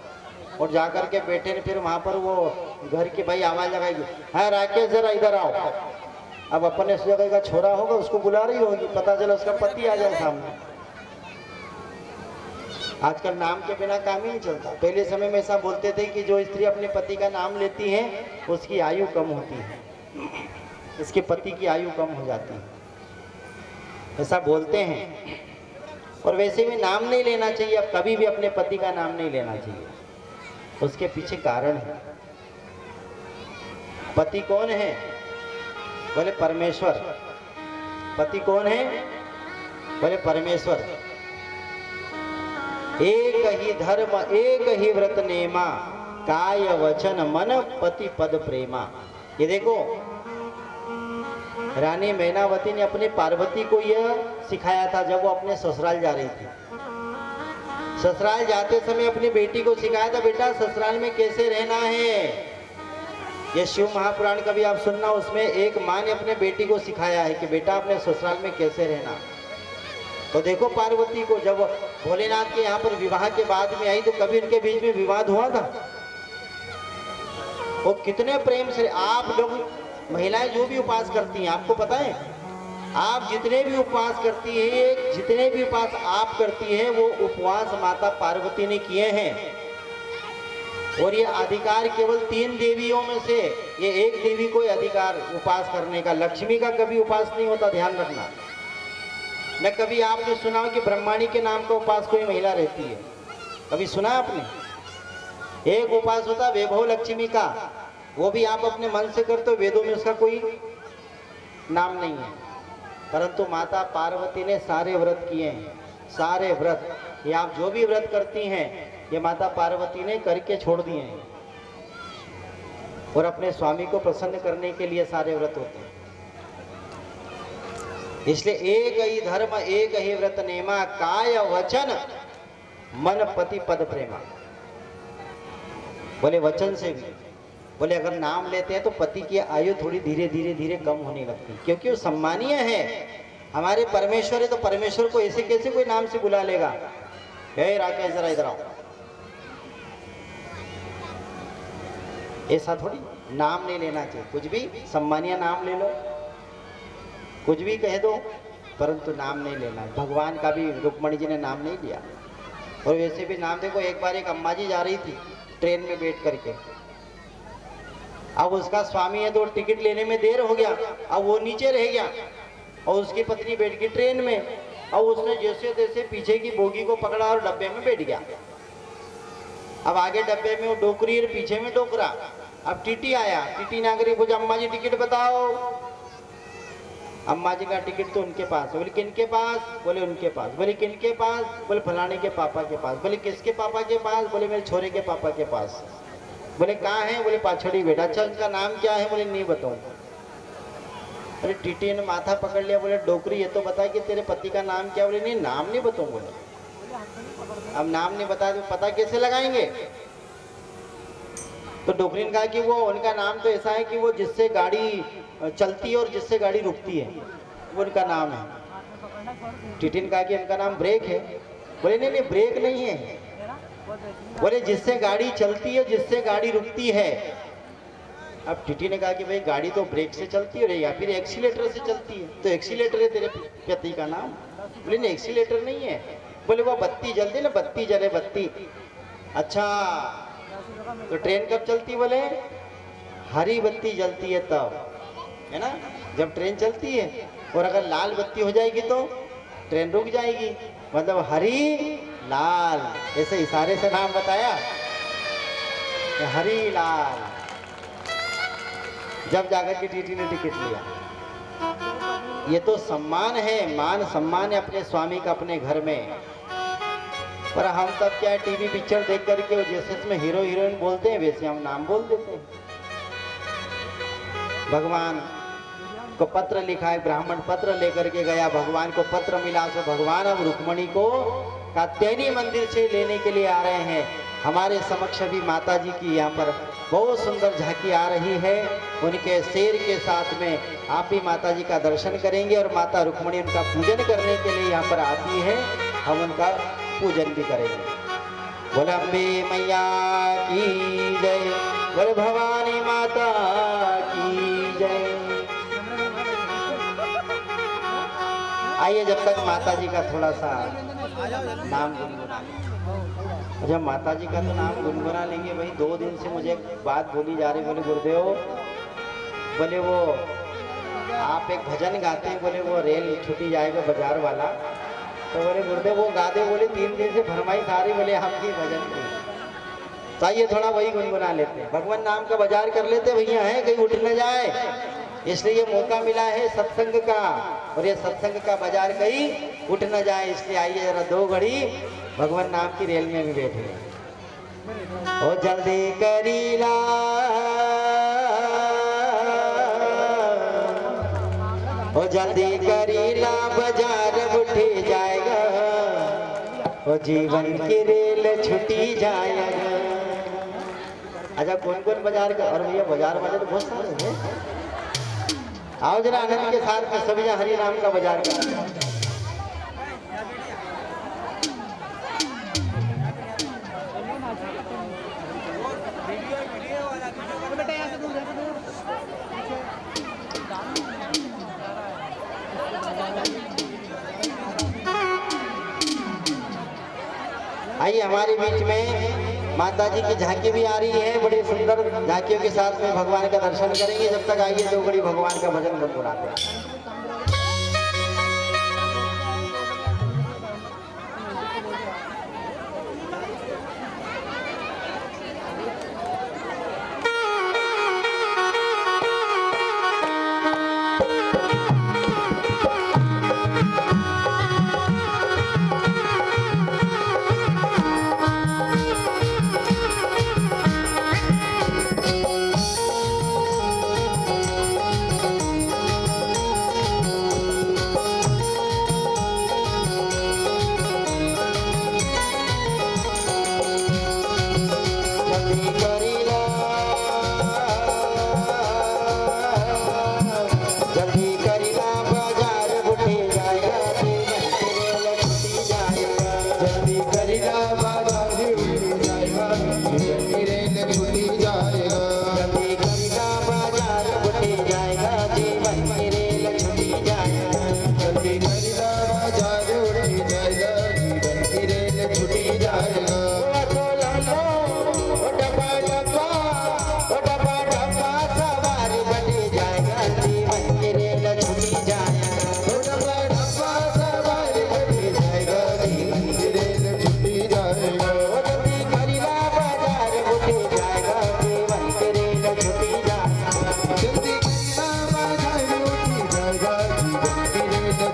और जाकर के बैठे ने फिर वहां पर वो घर की भाई आवाज लगाएगी, हाँ राकेश जरा इधर आओ। अब अपन ने सोचा का छोरा होगा, उसको बुला रही होगी, पता चला उसका पति आ जाए सामने। आजकल नाम के बिना काम ही नहीं चलता। पहले समय में ऐसा बोलते थे कि जो स्त्री अपने पति का नाम लेती है उसकी आयु कम होती है, इसके पति की आयु कम हो जाती है, ऐसा बोलते हैं। और वैसे भी नाम नहीं लेना चाहिए, अब कभी भी अपने पति का नाम नहीं लेना चाहिए। उसके पीछे कारण है। पति कौन है? बोले परमेश्वर। पति कौन है? बोले परमेश्वर। एक ही धर्म एक ही व्रत नेमा, काय वचन मन पति पद प्रेमा। ये देखो, रानी मैनावती ने अपनी पार्वती को यह सिखाया था जब वो अपने ससुराल जा रही थी। ससुराल जाते समय अपनी बेटी को सिखाया था, बेटा ससुराल में कैसे रहना है। ये शिव महापुराण कभी आप सुनना, उसमें एक माँ ने अपने बेटी को सिखाया है कि बेटा अपने ससुराल में कैसे रहना। तो देखो पार्वती को जब भोलेनाथ के यहाँ पर विवाह के बाद में आई तो कभी उनके बीच में विवाद हुआ था? वो कितने प्रेम से। आप लोग महिलाएं जो भी उपवास करती हैं, आपको पता है, आप जितने भी उपवास करती हैं, जितने भी उपवास आप करती हैं, वो उपवास माता पार्वती ने किए हैं। और ये अधिकार केवल 3 देवियों में से ये एक देवी को अधिकार उपवास करने का। लक्ष्मी का कभी उपवास नहीं होता, ध्यान रखना। न कभी आपने सुना हो कि ब्रह्माणी के नाम का उपवास कोई महिला रहती है, कभी सुना आपने? एक उपवास होता वैभव लक्ष्मी का, वो भी आप अपने मन से करते हो, वेदों में उसका कोई नाम नहीं है। परंतु माता पार्वती ने सारे व्रत किए हैं, सारे व्रत। ये आप जो भी व्रत करती हैं ये माता पार्वती ने करके छोड़ दिए हैं। और अपने स्वामी को प्रसन्न करने के लिए सारे व्रत होते हैं। इसलिए एक ही धर्म एक ही व्रत नेमा, काय वचन मन पति पद प्रेमा। बोले वचन से भी, बोले अगर नाम लेते हैं तो पति की आयु थोड़ी धीरे धीरे धीरे कम होने लगती, क्योंकि वो सम्मानीय है। हमारे परमेश्वर है तो परमेश्वर को ऐसे कैसे कोई नाम से बुला लेगा? हे राकेश जरा इधर आओ। ऐसा थोड़ी नाम नहीं लेना चाहिए, कुछ भी सम्मानीय नाम ले लो, कुछ भी कह दो, परंतु नाम नहीं लेना। भगवान का भी रुक्मणी जी ने नाम नहीं लिया। और वैसे भी नाम देखो, एक बार एक अम्मा जी जा रही थी ट्रेन में बैठ करके, अब उसका स्वामी है तो टिकट लेने में देर हो गया, अब वो नीचे रह गया और उसकी पत्नी बैठ गई ट्रेन में। अब उसने जैसे तैसे पीछे की बोगी को पकड़ा और डब्बे में बैठ गया। अब आगे डब्बे में वो डोकरी और पीछे में डोकरा। अब टीटी आया, टीटी नागरी पूछा अम्मा जी टिकट बताओ। अम्मा जी का टिकट तो उनके पास। बोले किनके पास? बोले उनके पास। बोले किनके पास? बोले फलाने के पापा के पास। बोले किसके पापा के पास? बोले मेरे छोरे के पापा के पास। बोले कहाँ है? बोले पाछड़ी बेटा। अच्छा उनका नाम क्या है? बोले नहीं बताऊँ। अरे टीटी ने माथा पकड़ लिया, बोले डोकरी ये तो बता कि तेरे पति का नाम क्या? बोले नहीं नाम नहीं बताऊँ। बोले अब नाम नहीं बता तो पता कैसे लगाएंगे? तो डोकरी ने कहा कि वो उनका नाम तो ऐसा है कि वो जिससे गाड़ी चलती है और जिससे गाड़ी रुकती है वो उनका नाम है। टीटी ने कहा कि उनका नाम ब्रेक है। बोले नहीं नहीं ब्रेक नहीं है, बोले जिससे गाड़ी चलती है जिससे गाड़ी रुकती है। अब टीटी ने कहा कि भाई गाड़ी तो ब्रेक से चलती है या फिर एक्सीलेटर से चलती है, तो एक्सीलेटर है तेरे पति का नाम। बोले नहीं एक्सीलेटर नहीं है। बोले वो बत्ती जलती ना, बत्ती जले बत्ती। अच्छा तो ट्रेन कब चलती? बोले हरी बत्ती जलती है तब, है ना, जब ट्रेन चलती है। और अगर लाल बत्ती हो जाएगी तो ट्रेन रुक जाएगी, मतलब हरी लाल, ऐसे इशारे से नाम बताया हरी लाल। जब जाकर के टीटी ने टिकट लिया। ये तो सम्मान है, मान सम्मान है अपने स्वामी का अपने घर में। पर हम तब क्या है, टीवी पिक्चर देख करके वो जैसे इसमें हीरो हीरोइन बोलते हैं वैसे हम नाम बोल देते हैं। भगवान को पत्र लिखा है, ब्राह्मण पत्र लेकर के गया, भगवान को पत्र मिला। तो भगवान अब रुक्मणी को कात्यायनी मंदिर से लेने के लिए आ रहे हैं। हमारे समक्ष भी माता जी की यहाँ पर बहुत सुंदर झांकी आ रही है। उनके शेर के साथ में आप भी माता जी का दर्शन करेंगे और माता रुक्मणी उनका पूजन करने के लिए यहाँ पर आती है। हम उनका पूजन भी करेंगे। बोले अम्बे मैया की जय, बोले भवानी माता की जय। आइए जब तक माता जी का थोड़ा सा नाम गुनगुना। जब माता जी का तो नाम गुनगुना लेंगे भाई। 2 दिन से मुझे एक बात बोली जा रही, बोले गुरुदेव, बोले वो आप एक भजन गाते हैं, बोले वो रेल छुट्टी जाएगा बाजार वाला। तो बोले गुरुदेव वो गा दे। बोले 3 दिन से फरमाइश आ रही, बोले आपकी भजन की। तो आइए थोड़ा वही गुनगुना लेते हैं, भगवान नाम का बाजार कर लेते भैया, है कहीं उठ न जाए। इसलिए ये मौका मिला है सत्संग का, और ये सत्संग का बाजार कहीं उठ न जाए। इसलिए आइए जरा 2 घड़ी भगवान नाम की रेल में भी बैठे। ओ जल्दी करीला, ओ जल्दी करीला, बाजार उठे जाएगा, ओ जीवन की रेल छुटी जाएगा। अच्छा कौन कौन बाजार का? और भैया बाजार वाले तो बहुत सारे हैं। आओ जरा आनंद के साथ में सभी हरि नाम का बाजार का। आइए हमारे बीच में माता जी की झांकी भी आ रही है। बड़ी सुंदर झांकियों के साथ में भगवान का दर्शन करेंगे। जब तक आइए 2 घड़ी भगवान का भजन गुनगुनाते हैं।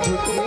छुट्टी